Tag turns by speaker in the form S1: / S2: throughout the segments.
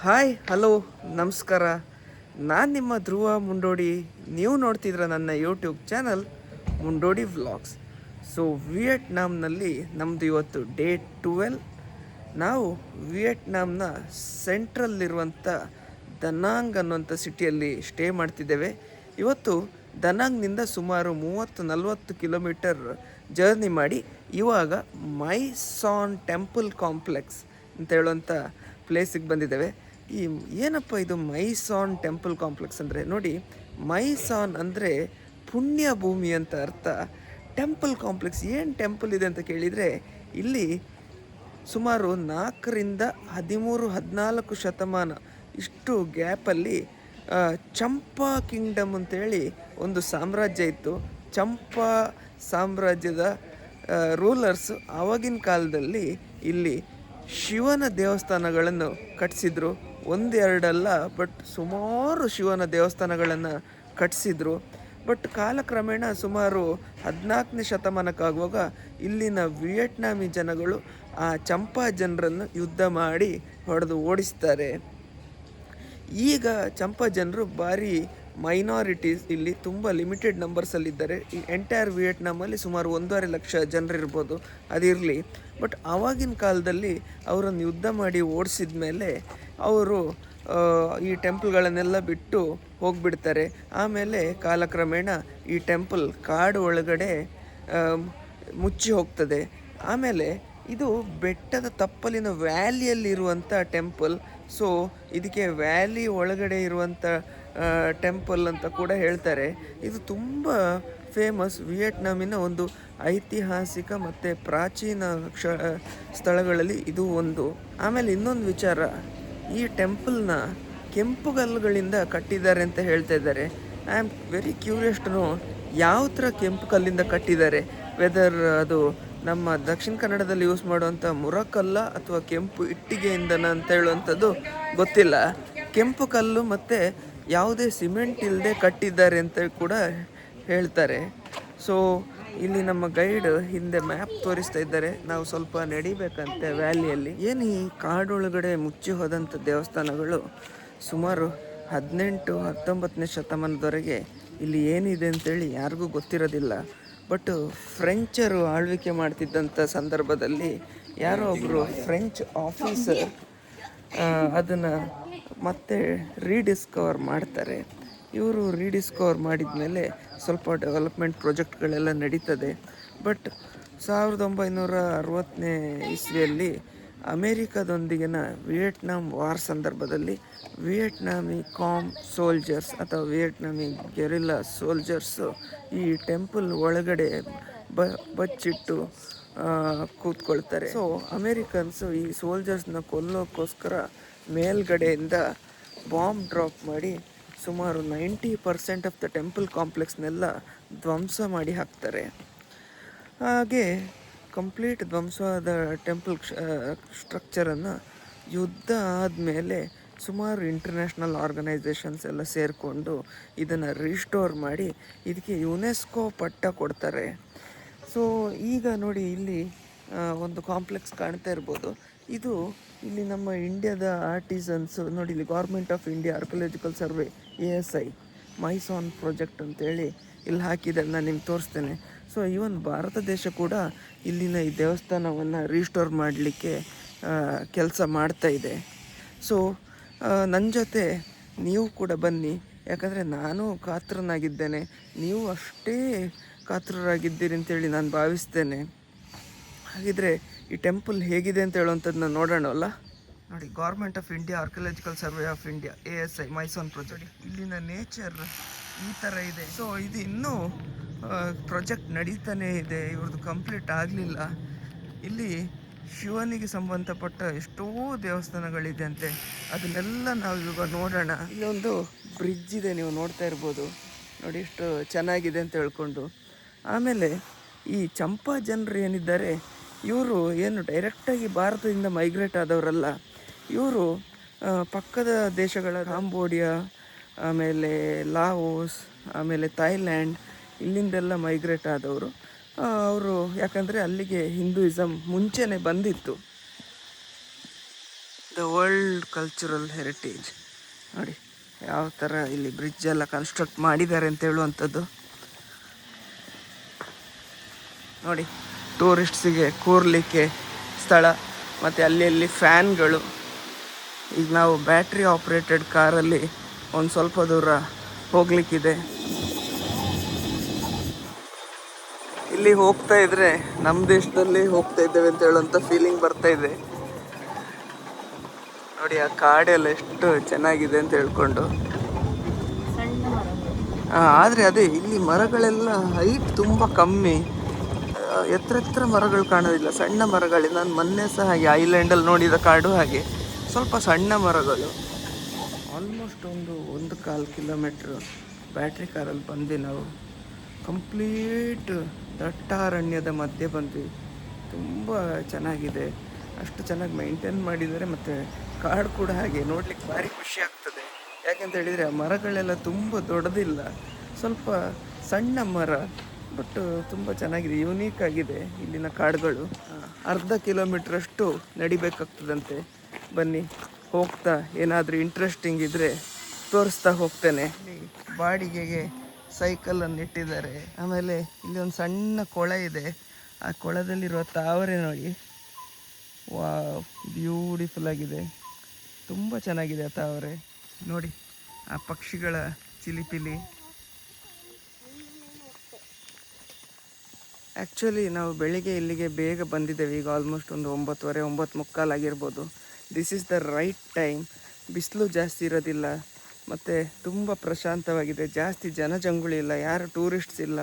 S1: Hi hello ನಮಸ್ಕಾರ. ನಾನು ನಿಮ್ಮ ಧ್ರುವ ಮುಂಡೋಡಿ. ನೀವು ನೋಡ್ತಿದ್ರ ನನ್ನ YouTube channel Mundodi vlogs. So ವಿಯೆಟ್ನಾಂನಲ್ಲಿ ನಮ್ಮದು ಇವತ್ತು ಡೇ 12. ನಾವು ವಿಯೆಟ್ನಾಂನ ಸೆಂಟ್ರಲ್ಲಿರುವಂಥ ದನಾಂಗ್ ಅನ್ನುವಂಥ ಸಿಟಿಯಲ್ಲಿ ಸ್ಟೇ ಮಾಡ್ತಿದ್ದೇವೆ. ಇವತ್ತು ದನಾಂಗ್ನಿಂದ ಸುಮಾರು 30-40 ಕಿಲೋಮೀಟರ್ ಜರ್ನಿ ಮಾಡಿ ಇವಾಗ ಮೈ ಸಾನ್ ಟೆಂಪಲ್ ಕಾಂಪ್ಲೆಕ್ಸ್ ಅಂತ ಹೇಳುವಂಥ ಪ್ಲೇಸಿಗೆ ಬಂದಿದ್ದೇವೆ. ಏನಪ್ಪ ಇದು ಮೈ ಸಾನ್ ಟೆಂಪಲ್ ಕಾಂಪ್ಲೆಕ್ಸ್ ಅಂದರೆ, ನೋಡಿ, ಮೈ ಸಾನ್ ಅಂದರೆ ಪುಣ್ಯ ಭೂಮಿ ಅಂತ ಅರ್ಥ. ಟೆಂಪಲ್ ಕಾಂಪ್ಲೆಕ್ಸ್ ಏನು ಟೆಂಪಲ್ ಇದೆ ಅಂತ ಕೇಳಿದರೆ, ಇಲ್ಲಿ ಸುಮಾರು 4ರಿಂದ 13-14 ಶತಮಾನ ಇಷ್ಟು ಗ್ಯಾಪಲ್ಲಿ ಚಂಪಾ ಕಿಂಗ್ಡಮ್ ಅಂತೇಳಿ ಒಂದು ಸಾಮ್ರಾಜ್ಯ ಇತ್ತು. ಚಂಪಾ ಸಾಮ್ರಾಜ್ಯದ ರೂಲರ್ಸು ಆವಾಗಿನ ಕಾಲದಲ್ಲಿ ಇಲ್ಲಿ ಶಿವನ ದೇವಸ್ಥಾನಗಳನ್ನು ಕಟ್ಟಿಸಿದ್ರು. ಒಂದೆರಡಲ್ಲ, ಬಟ್ ಸುಮಾರು ಶಿವನ ದೇವಸ್ಥಾನಗಳನ್ನು ಕಟ್ಟಿಸಿದ್ರು. ಬಟ್ ಕಾಲಕ್ರಮೇಣ ಸುಮಾರು 14ನೇ ಶತಮಾನಕ್ಕಾಗುವಾಗ ಇಲ್ಲಿನ ವಿಯೆಟ್ನಾಮಿ ಜನಗಳು ಆ ಚಂಪಾ ಜನರನ್ನು ಯುದ್ಧ ಮಾಡಿ ಹೊಡೆದು ಓಡಿಸ್ತಾರೆ. ಈಗ ಚಂಪಾ ಜನರು ಭಾರಿ ಮೈನಾರಿಟೀಸ್, ಇಲ್ಲಿ ತುಂಬ ಲಿಮಿಟೆಡ್ ನಂಬರ್ಸಲ್ಲಿದ್ದಾರೆ. ಈ ಎಂಟೈರ್ ವಿಯೆಟ್ನಾಮಲ್ಲಿ ಸುಮಾರು 1.5 ಲಕ್ಷ ಜನರಿರ್ಬೋದು, ಅದಿರಲಿ. ಬಟ್ ಆವಾಗಿನ ಕಾಲದಲ್ಲಿ ಅವರನ್ನು ಯುದ್ಧ ಮಾಡಿ ಓಡಿಸಿದ ಮೇಲೆ ಅವರು ಈ ಟೆಂಪಲ್ಗಳನ್ನೆಲ್ಲ ಬಿಟ್ಟು ಹೋಗಿಬಿಡ್ತಾರೆ. ಆಮೇಲೆ ಕಾಲಕ್ರಮೇಣ ಈ ಟೆಂಪಲ್ ಕಾಡು ಒಳಗಡೆ ಮುಚ್ಚಿ ಹೋಗ್ತದೆ. ಆಮೇಲೆ ಇದು ಬೆಟ್ಟದ ತಪ್ಪಲಿನ ವ್ಯಾಲಿಯಲ್ಲಿರುವಂಥ ಟೆಂಪಲ್. ಸೊ ಇದಕ್ಕೆ ವ್ಯಾಲಿ ಒಳಗಡೆ ಇರುವಂಥ ಟೆಂಪಲ್ ಅಂತ ಕೂಡ ಹೇಳ್ತಾರೆ. ಇದು ತುಂಬ ಫೇಮಸ್, ವಿಯೆಟ್ನಾಮಿನ ಒಂದು ಐತಿಹಾಸಿಕ ಮತ್ತು ಪ್ರಾಚೀನ ಸ್ಥಳಗಳಲ್ಲಿ ಇದು ಒಂದು. ಆಮೇಲೆ ಇನ್ನೊಂದು ವಿಚಾರ, ಈ ಟೆಂಪಲ್ನ ಕೆಂಪುಗಲ್ಲುಗಳಿಂದ ಕಟ್ಟಿದ್ದಾರೆ ಅಂತ ಹೇಳ್ತಾ ಇದ್ದಾರೆ. I am very curious to know ಯಾವ ಥರ ಕೆಂಪು ಕಲ್ಲಿಂದ ಕಟ್ಟಿದ್ದಾರೆ. ವೆದರ್ ಅದು ನಮ್ಮ ದಕ್ಷಿಣ ಕನ್ನಡದಲ್ಲಿ ಯೂಸ್ ಮಾಡುವಂಥ ಮುರಕಲ್ಲ ಅಥವಾ ಕೆಂಪು ಇಟ್ಟಿಗೆಯಿಂದನ ಅಂತ ಹೇಳುವಂಥದ್ದು ಗೊತ್ತಿಲ್ಲ. ಕೆಂಪು ಕಲ್ಲು ಮತ್ತು ಯಾವುದೇ ಸಿಮೆಂಟ್ ಇಲ್ಲದೆ ಕಟ್ಟಿದ್ದಾರೆ ಅಂತ ಕೂಡ ಹೇಳ್ತಾರೆ. ಸೊ ಇಲ್ಲಿ ನಮ್ಮ ಗೈಡ್ ಹಿಂದೆ ಮ್ಯಾಪ್ ತೋರಿಸ್ತಾ ಇದ್ದಾರೆ. ನಾವು ಸ್ವಲ್ಪ ನಡಿಬೇಕಂತೆ ವ್ಯಾಲಿಯಲ್ಲಿ. ಏನು ಈ ಕಾಡೊಳಗಡೆ ಮುಚ್ಚಿ ಹೋದಂಥ ದೇವಸ್ಥಾನಗಳು ಸುಮಾರು 18-19ನೇ ಶತಮಾನದವರೆಗೆ ಇಲ್ಲಿ ಏನಿದೆ ಅಂತೇಳಿ ಯಾರಿಗೂ ಗೊತ್ತಿರೋದಿಲ್ಲ. ಬಟ್ ಫ್ರೆಂಚರು ಆಳ್ವಿಕೆ ಮಾಡ್ತಿದ್ದಂಥ ಸಂದರ್ಭದಲ್ಲಿ ಯಾರೋ ಒಬ್ಬರು ಫ್ರೆಂಚ್ ಆಫೀಸರ್ ಅದನ್ನು ಮತ್ತೆ ರೀಡಿಸ್ಕವರ್ ಮಾಡ್ತಾರೆ. ಇವರು ರೀಡಿಸ್ಕವರ್ ಮಾಡಿದ ಮೇಲೆ ಸ್ವಲ್ಪ ಡೆವಲಪ್ಮೆಂಟ್ ಪ್ರಾಜೆಕ್ಟ್ಗಳೆಲ್ಲ ನಡೀತದೆ. ಬಟ್ 1960ನೇ ಇಸ್ವಿಯಲ್ಲಿ ಅಮೇರಿಕಾದೊಂದಿಗಿನ ವಿಯೆಟ್ನಾಂ ವಾರ್ ಸಂದರ್ಭದಲ್ಲಿ ವಿಯೆಟ್ನಾಮಿ ಕಾಮ್ ಸೋಲ್ಜರ್ಸ್ ಅಥವಾ ವಿಯೆಟ್ನಾಮಿ ಗೆರಿಲ್ಲಾ ಸೋಲ್ಜರ್ಸು ಈ ಟೆಂಪಲ್ ಒಳಗಡೆ ಬಚ್ಚಿಟ್ಟು ಕೂತ್ಕೊಳ್ತಾರೆ. ಸೊ ಅಮೇರಿಕನ್ಸು ಈ ಸೋಲ್ಜರ್ಸ್ನ ಕೊಲ್ಲೋಕ್ಕೋಸ್ಕರ ಮೇಲ್ಗಡೆಯಿಂದ ಬಾಂಬ್ ಡ್ರಾಪ್ ಮಾಡಿ ಸುಮಾರು 90% ಆಫ್ ದ ಟೆಂಪಲ್ ಕಾಂಪ್ಲೆಕ್ಸ್ನೆಲ್ಲ ಧ್ವಂಸ ಮಾಡಿ ಹಾಕ್ತಾರೆ. ಹಾಗೆ ಕಂಪ್ಲೀಟ್ ಧ್ವಂಸವಾದ ಟೆಂಪಲ್ ಸ್ಟ್ರಕ್ಚರನ್ನು ಯುದ್ಧ ಆದಮೇಲೆ ಸುಮಾರು ಇಂಟರ್ನ್ಯಾಷನಲ್ ಆರ್ಗನೈಸೇಷನ್ಸ್ ಎಲ್ಲ ಸೇರಿಕೊಂಡು ಇದನ್ನು ರೀಸ್ಟೋರ್ ಮಾಡಿ ಇದಕ್ಕೆ ಯುನೆಸ್ಕೋ ಪಟ್ಟ ಕೊಡ್ತಾರೆ. ಸೊ ಈಗ ನೋಡಿ, ಇಲ್ಲಿ ಒಂದು ಕಾಂಪ್ಲೆಕ್ಸ್ ಕಾಣ್ತಾ ಇರ್ಬೋದು. ಇದು ಇಲ್ಲಿ ನಮ್ಮ ಇಂಡಿಯಾದ ಆರ್ಟಿಸನ್ಸು ನೋಡಿ, ಇಲ್ಲಿ government of India archaeological survey ASI My Son project ಅಂತೇಳಿ ಇಲ್ಲಿ ಹಾಕಿದ್ದಾರೆ. ನಾನು ನಿಮ್ಗೆ ತೋರಿಸ್ತೇನೆ. ಸೊ ಈವನ್ ಭಾರತ ದೇಶ ಕೂಡ ಇಲ್ಲಿನ ಈ ದೇವಸ್ಥಾನವನ್ನು ರೀಸ್ಟೋರ್ ಮಾಡಲಿಕ್ಕೆ ಕೆಲಸ ಮಾಡ್ತಾ ಇದೆ. ಸೊ ನನ್ನ ಜೊತೆ ನೀವು ಕೂಡ ಬನ್ನಿ, ಯಾಕಂದರೆ ನಾನು ಕಾತರನಾಗಿದ್ದೇನೆ, ನೀವು ಅಷ್ಟೇ ಕಾತರರಾಗಿದ್ದೀರಿ ಅಂತೇಳಿ ನಾನು ಭಾವಿಸ್ತೇನೆ. ಹಾಗಿದ್ರೆ ಈ ಟೆಂಪಲ್ ಹೇಗಿದೆ ಅಂತ ಹೇಳುವಂಥದ್ದನ್ನ ನೋಡೋಣವಲ್ಲ. ನೋಡಿ, government of India archaeological survey of India ASI My Son project. ಇಲ್ಲಿನ ನೇಚರ್ ಈ ಥರ ಇದೆ. ಸೊ ಇದು ಇನ್ನೂ ಪ್ರಾಜೆಕ್ಟ್ ನಡೀತಾನೇ ಇದೆ, ಇವ್ರದ್ದು ಕಂಪ್ಲೀಟ್ ಆಗಲಿಲ್ಲ. ಇಲ್ಲಿ ಶಿವನಿಗೆ ಸಂಬಂಧಪಟ್ಟ ಎಷ್ಟೋ ದೇವಸ್ಥಾನಗಳಿದೆ ಅಂತೆ, ಅದನ್ನೆಲ್ಲ ನಾವು ಇವಾಗ ನೋಡೋಣ. ಇಲ್ಲೊಂದು ಬ್ರಿಡ್ಜ್ ಇದೆ, ನೀವು ನೋಡ್ತಾ ಇರ್ಬೋದು. ನೋಡಿ ಎಷ್ಟು ಚೆನ್ನಾಗಿದೆ ಅಂತ ಹೇಳ್ಕೊಂಡು. ಆಮೇಲೆ ಈ ಚಂಪಾ ಜನರು ಏನಿದ್ದಾರೆ, ಇವರು ಏನು ಡೈರೆಕ್ಟಾಗಿ ಭಾರತದಿಂದ ಮೈಗ್ರೇಟ್ ಆದವರಲ್ಲ. ಇವರು ಪಕ್ಕದ ದೇಶಗಳ ಕಾಂಬೋಡಿಯಾ, ಆಮೇಲೆ ಲಾವೋಸ್, ಆಮೇಲೆ ಥೈಲ್ಯಾಂಡ್, ಇಲ್ಲಿಂದೆಲ್ಲ ಮೈಗ್ರೇಟ್ ಆದವರು. ಅವರು ಯಾಕಂದರೆ ಅಲ್ಲಿಗೆ ಹಿಂದೂಯಿಸಮ್ ಮುಂಚೆನೇ ಬಂದಿತ್ತು. The world cultural heritage. ನೋಡಿ ಯಾವ ಥರ ಇಲ್ಲಿ ಬ್ರಿಡ್ಜ್ ಎಲ್ಲ ಕನ್ಸ್ಟ್ರಕ್ಟ್ ಮಾಡಿದ್ದಾರೆ ಅಂತ ಹೇಳುವಂಥದ್ದು. ನೋಡಿ ಟೂರಿಸ್ಟ್ಸಿಗೆ ಕೂರಲಿಕ್ಕೆ ಸ್ಥಳ, ಮತ್ತು ಅಲ್ಲಿ ಫ್ಯಾನ್ಗಳು. ಈಗ ನಾವು ಬ್ಯಾಟ್ರಿ ಆಪ್ರೇಟೆಡ್ ಕಾರಲ್ಲಿ ಒಂದು ಸ್ವಲ್ಪ ದೂರ ಹೋಗ್ಲಿಕ್ಕಿದೆ. ಇಲ್ಲಿ ಹೋಗ್ತಾ ಇದ್ರೆ ನಮ್ಮ ದೇಶದಲ್ಲಿ ಹೋಗ್ತಾ ಇದ್ದೇವೆ ಅಂತ ಹೇಳುವಂಥ ಫೀಲಿಂಗ್ ಬರ್ತಾ ಇದೆ. ನೋಡಿ ಆ ಕಾಡೆಲ್ಲ ಎಷ್ಟು ಚೆನ್ನಾಗಿದೆ ಅಂತ ಹೇಳ್ಕೊಂಡು. ಆದರೆ ಅದೇ ಇಲ್ಲಿ ಮರಗಳೆಲ್ಲ ಹೈಟ್ ತುಂಬ ಕಮ್ಮಿ, ಎತ್ತರ ಮರಗಳು ಕಾಣೋದಿಲ್ಲ, ಸಣ್ಣ ಮರಗಳಿದೆ. ನಾನು ಮೊನ್ನೆ ಸಹ ಹಾಗೆ ಐಲ್ಯಾಂಡಲ್ಲಿ ನೋಡಿದ ಕಾಡು ಹಾಗೆ ಸ್ವಲ್ಪ ಸಣ್ಣ ಮರಗಳು. ಆಲ್ಮೋಸ್ಟ್ 1.25 ಕಿಲೋಮೀಟ್ರ್ ಬ್ಯಾಟ್ರಿ ಕಾರಲ್ಲಿ ಬಂದ್ವಿ ನಾವು. ಕಂಪ್ಲೀಟ್ ದಟ್ಟಾರಣ್ಯದ ಮಧ್ಯೆ ಬಂದ್ವಿ. ತುಂಬ ಚೆನ್ನಾಗಿದೆ, ಅಷ್ಟು ಚೆನ್ನಾಗಿ ಮೇಂಟೈನ್ ಮಾಡಿದ್ದಾರೆ. ಮತ್ತು ಕಾಡು ಕೂಡ ಹಾಗೆ ನೋಡ್ಲಿಕ್ಕೆ ಭಾರಿ ಖುಷಿ ಆಗ್ತದೆ. ಯಾಕೆಂತ ಹೇಳಿದರೆ ಆ ಮರಗಳೆಲ್ಲ ತುಂಬ ದೊಡ್ಡದಿಲ್ಲ, ಸ್ವಲ್ಪ ಸಣ್ಣ ಮರ, ಬಟ್ ತುಂಬ ಚೆನ್ನಾಗಿದೆ, ಯೂನೀಕ್ ಆಗಿದೆ ಇಲ್ಲಿನ ಕಾಡುಗಳು. ಅರ್ಧ ಕಿಲೋಮೀಟ್ರಷ್ಟು ನಡಿಬೇಕಾಗ್ತದಂತೆ. ಬನ್ನಿ ಹೋಗ್ತಾ ಏನಾದರೂ ಇಂಟ್ರೆಸ್ಟಿಂಗ್ ಇದ್ದರೆ ತೋರಿಸ್ತಾ ಹೋಗ್ತೇನೆ. ಬಾಡಿಗೆಗೆ ಸೈಕಲನ್ನು ಇಟ್ಟಿದ್ದಾರೆ. ಆಮೇಲೆ ಇಲ್ಲಿ ಒಂದು ಸಣ್ಣ ಕೊಳ ಇದೆ, ಆ ಕೊಳದಲ್ಲಿರುವ ತಾವರೆ ನೋಡಿ, ವಾ ಬ್ಯೂಟಿಫುಲ್ ಆಗಿದೆ, ತುಂಬ ಚೆನ್ನಾಗಿದೆ ಆ ತಾವರೆ. ನೋಡಿ ಆ ಪಕ್ಷಿಗಳ ಚಿಲಿಪಿಲಿ. ಆ್ಯಕ್ಚುಲಿ ನಾವು ಬೆಳಿಗ್ಗೆ ಇಲ್ಲಿಗೆ ಬೇಗ ಬಂದಿದ್ದೇವೆ. ಈಗ ಆಲ್ಮೋಸ್ಟ್ 9:30, 9:45 ಆಗಿರ್ಬೋದು. This is the right time. ಬಿಸಿಲು ಜಾಸ್ತಿ ಇರೋದಿಲ್ಲ, ಮತ್ತು ತುಂಬ ಪ್ರಶಾಂತವಾಗಿದೆ, ಜಾಸ್ತಿ ಜನಜಂಗುಳಿ ಇಲ್ಲ, ಯಾರು ಟೂರಿಸ್ಟ್ಸ್ ಇಲ್ಲ.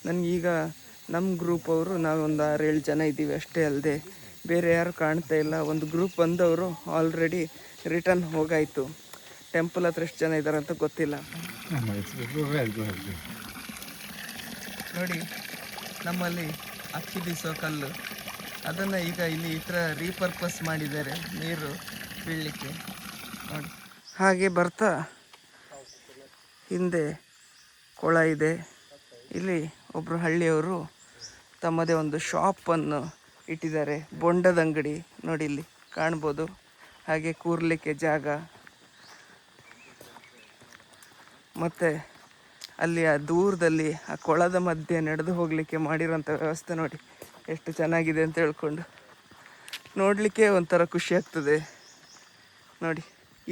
S1: ನನಗೀಗ ನಮ್ಮ ಗ್ರೂಪ್ ಅವರು ನಾವೊಂದು 6-7 ಜನ ಇದ್ದೀವಿ ಅಷ್ಟೇ, ಅಲ್ಲದೆ ಬೇರೆ ಯಾರು ಕಾಣ್ತಾ ಇಲ್ಲ. ಒಂದು ಗ್ರೂಪ್ ಬಂದವರು ಆಲ್ರೆಡಿ ರಿಟರ್ನ್ ಹೋಗಾಯಿತು. ಟೆಂಪಲ್ ಹತ್ರ ಎಷ್ಟು ಜನ ಇದ್ದಾರೆ ಅಂತ ಗೊತ್ತಿಲ್ಲ. ನೋಡಿ ನಮ್ಮಲ್ಲಿ ಅಕ್ಕಿ ಬೀಸೋ ಕಲ್ಲು, ಅದನ್ನು ಈಗ ಇಲ್ಲಿ ಈ ಥರ ರೀಪರ್ಪಸ್ ಮಾಡಿದ್ದಾರೆ ನೀರು ಬೀಳಲಿಕ್ಕೆ. ನೋಡಿ ಹಾಗೆ ಬರ್ತಾ ಹಿಂದೆ ಕೊಳ ಇದೆ. ಇಲ್ಲಿ ಒಬ್ಬರು ಹಳ್ಳಿಯವರು ತಮ್ಮದೇ ಒಂದು ಶಾಪನ್ನು ಇಟ್ಟಿದ್ದಾರೆ, ಬೊಂಡದ ಅಂಗಡಿ. ನೋಡಿ ಇಲ್ಲಿ ಕಾಣ್ಬೋದು. ಹಾಗೆ ಕೂರ್ಲಿಕ್ಕೆ ಜಾಗ, ಮತ್ತು ಅಲ್ಲಿ ಆ ದೂರದಲ್ಲಿ ಆ ಕೊಳದ ಮಧ್ಯೆ ನಡೆದು ಹೋಗಲಿಕ್ಕೆ ಮಾಡಿರೋಂಥ ವ್ಯವಸ್ಥೆ ನೋಡಿ ಎಷ್ಟು ಚೆನ್ನಾಗಿದೆ ಅಂತ ಹೇಳ್ಕೊಂಡು ನೋಡಲಿಕ್ಕೆ ಒಂಥರ ಖುಷಿ ಆಗ್ತದೆ. ನೋಡಿ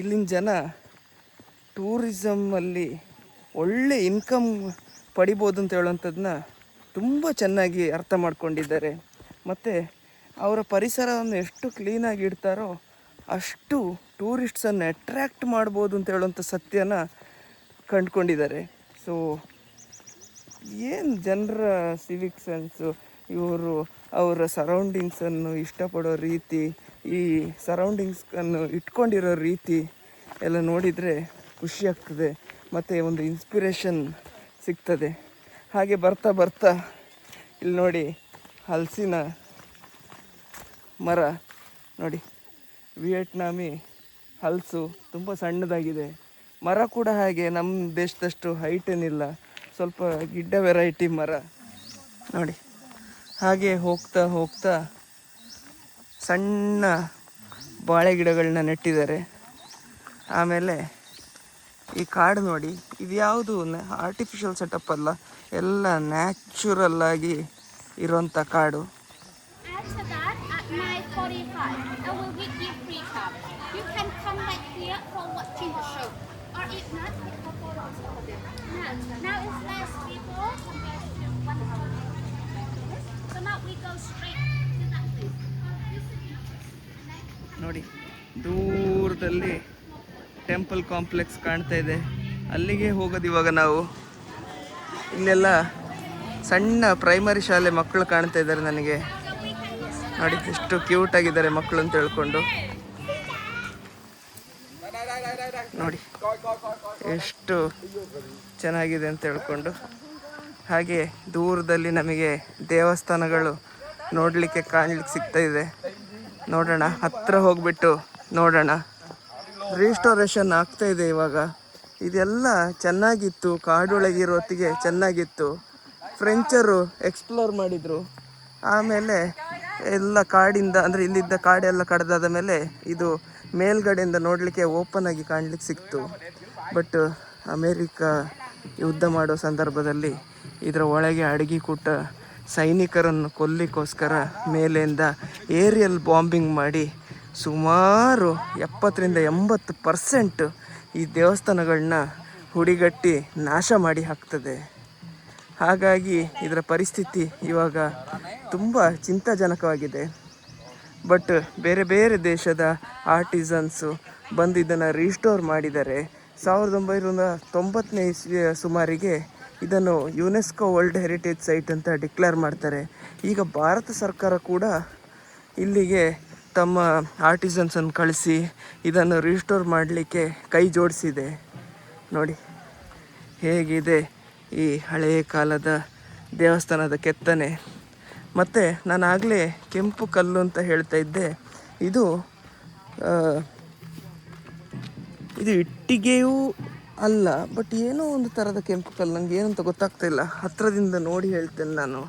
S1: ಇಲ್ಲಿನ ಜನ ಟೂರಿಸಮ್ಮಲ್ಲಿ ಒಳ್ಳೆ ಇನ್ಕಮ್ ಪಡಿಬೋದು ಅಂತ ಹೇಳುವಂಥದ್ದನ್ನ ತುಂಬ ಚೆನ್ನಾಗಿ ಅರ್ಥ ಮಾಡ್ಕೊಂಡಿದ್ದಾರೆ. ಮತ್ತು ಅವರ ಪರಿಸರವನ್ನು ಎಷ್ಟು ಕ್ಲೀನಾಗಿ ಇಡ್ತಾರೋ ಅಷ್ಟು ಟೂರಿಸ್ಟ್ಸನ್ನು ಅಟ್ರ್ಯಾಕ್ಟ್ ಮಾಡ್ಬೋದು ಅಂತ ಹೇಳುವಂಥ ಸತ್ಯನ ಕಂಡುಕೊಂಡಿದ್ದಾರೆ. ಸೊ ಏನು ಜನರ ಸಿವಿಕ್ ಸೆನ್ಸು, ಇವರು ಅವರ ಸರೌಂಡಿಂಗ್ಸನ್ನು ಇಷ್ಟಪಡೋ ರೀತಿ, ಈ ಸರೌಂಡಿಂಗ್ಸನ್ನು ಇಟ್ಕೊಂಡಿರೋ ರೀತಿ ಎಲ್ಲ ನೋಡಿದರೆ ಖುಷಿ ಆಗ್ತದೆ, ಮತ್ತು ಒಂದು ಇನ್ಸ್ಪಿರೇಷನ್ ಸಿಗ್ತದೆ. ಹಾಗೆ ಬರ್ತಾ ಬರ್ತಾ ಇಲ್ಲಿ ನೋಡಿ ಹಲಸಿನ ಮರ ನೋಡಿ, ವಿಯೆಟ್ನಾಮಿ ಹಲಸು ತುಂಬ ಸಣ್ಣದಾಗಿದೆ. ಮರ ಕೂಡ ಹಾಗೆ ನಮ್ಮ ದೇಶದಷ್ಟು ಹೈಟ್ ಏನಿಲ್ಲ, ಸ್ವಲ್ಪ ಗಿಡ್ಡ ವೆರೈಟಿ ಮರ ನೋಡಿ. ಹಾಗೆ ಹೋಗ್ತಾ ಹೋಗ್ತಾ ಸಣ್ಣ ಬಾಳೆ ಗಿಡಗಳನ್ನ ನೆಟ್ಟಿದ್ದಾರೆ. ಆಮೇಲೆ ಈ ಕಾಡು ನೋಡಿ, ಇದು ಯಾವುದು ಆರ್ಟಿಫಿಷಿಯಲ್ ಸೆಟಪ್ ಅಲ್ಲ, ಎಲ್ಲ ನ್ಯಾಚುರಲ್ ಆಗಿ ಇರೋಂಥ ಕಾಡು. ನೋಡಿ ದೂರದಲ್ಲಿ ಟೆಂಪಲ್ ಕಾಂಪ್ಲೆಕ್ಸ್ ಕಾಣ್ತಾ ಇದೆ, ಅಲ್ಲಿಗೆ ಹೋಗೋದು ಇವಾಗ ನಾವು. ಇಲ್ಲೆಲ್ಲ ಸಣ್ಣ ಪ್ರೈಮರಿ ಶಾಲೆ ಮಕ್ಕಳು ಕಾಣ್ತಾ ಇದ್ದಾರೆ ನನಗೆ. ನೋಡಿ ಎಷ್ಟು ಕ್ಯೂಟ್ ಆಗಿದ್ದಾರೆ ಮಕ್ಕಳು ಅಂತ ಹೇಳ್ಕೊಂಡು. ನೋಡಿ ಎಷ್ಟು ಚೆನ್ನಾಗಿದೆ ಅಂತ ಹೇಳ್ಕೊಂಡು. ಹಾಗೆ ದೂರದಲ್ಲಿ ನಮಗೆ ದೇವಸ್ಥಾನಗಳು ನೋಡಲಿಕ್ಕೆ ಕಾಣಲಿಕ್ಕೆ ಸಿಗ್ತಾ ಇದೆ. ನೋಡೋಣ, ಹತ್ತಿರ ಹೋಗ್ಬಿಟ್ಟು ನೋಡೋಣ. ರಿಸ್ಟೋರೇಷನ್ ಆಗ್ತಾ ಇದೆ ಇವಾಗ. ಇದೆಲ್ಲ ಚೆನ್ನಾಗಿತ್ತು, ಕಾಡೊಳಗಿರೋ ಹೊತ್ತಿಗೆ ಚೆನ್ನಾಗಿತ್ತು. ಫ್ರೆಂಚರು ಎಕ್ಸ್ಪ್ಲೋರ್ ಮಾಡಿದರು. ಆಮೇಲೆ ಎಲ್ಲ ಕಾಡಿಂದ, ಅಂದರೆ ಇಲ್ಲಿದ್ದ ಕಾಡೆಲ್ಲ ಕಡ್ದಾದ ಮೇಲೆ ಇದು ಮೇಲ್ಗಡೆಯಿಂದ ನೋಡಲಿಕ್ಕೆ ಓಪನ್ ಆಗಿ ಕಾಣಲಿಕ್ಕೆ ಸಿಕ್ತು. ಬಟ್ ಅಮೇರಿಕಾ ಯುದ್ಧ ಮಾಡೋ ಸಂದರ್ಭದಲ್ಲಿ ಇದರ ಒಳಗೆ ಅಡಗಿಕೂಟ ಸೈನಿಕರನ್ನು ಕೊಲ್ಲಿಕ್ಕೋಸ್ಕರ ಮೇಲಿಂದ ಏರಿಯಲ್ ಬಾಂಬಿಂಗ್ ಮಾಡಿ ಸುಮಾರು 70-80% ಈ ದೇವಸ್ಥಾನಗಳನ್ನ ಹುಡಿಗಟ್ಟಿ ನಾಶ ಮಾಡಿ ಹಾಕ್ತದೆ. ಹಾಗಾಗಿ ಇದರ ಪರಿಸ್ಥಿತಿ ಇವಾಗ ತುಂಬ ಚಿಂತಾಜನಕವಾಗಿದೆ. ಬಟ್ ಬೇರೆ ಬೇರೆ ದೇಶದ ಆರ್ಟಿಸನ್ಸು ಬಂದು ಇದನ್ನು ರೀಸ್ಟೋರ್ ಮಾಡಿದ್ದಾರೆ. 1990ನೇ ಇಸ್ವಿಯ ಸುಮಾರಿಗೆ ಇದನ್ನು ಯುನೆಸ್ಕೋ ವರ್ಲ್ಡ್ ಹೆರಿಟೇಜ್ ಸೈಟ್ ಅಂತ ಡಿಕ್ಲೇರ್ ಮಾಡ್ತಾರೆ. ಈಗ ಭಾರತ ಸರ್ಕಾರ ಕೂಡ ಇಲ್ಲಿಗೆ ತಮ್ಮ ಆರ್ಟಿಸನ್ಸನ್ನು ಕಳಿಸಿ ಇದನ್ನು ರೀಸ್ಟೋರ್ ಮಾಡಲಿಕ್ಕೆ ಕೈ ಜೋಡಿಸಿದೆ. ನೋಡಿ ಹೇಗಿದೆ ಈ ಹಳೆಯ ಕಾಲದ ದೇವಸ್ಥಾನದ ಕೆತ್ತನೆ. ಮತ್ತು ನಾನು ಆಗಲೇ ಕೆಂಪು ಕಲ್ಲು ಅಂತ ಹೇಳ್ತಾ ಇದ್ದೆ. ಇದು ಇಟ್ಟಿಗೆಯೂ ಅಲ್ಲ, ಬಟ್ ಏನೋ ಒಂದು ಥರದ ಕೆಂಪು ಕಲ್ಲು. ನನಗೆ ಏನಂತ ಗೊತ್ತಾಗ್ತಾ ಇಲ್ಲ, ಹತ್ರದಿಂದ ನೋಡಿ ಹೇಳ್ತೇನೆ ನಾನು.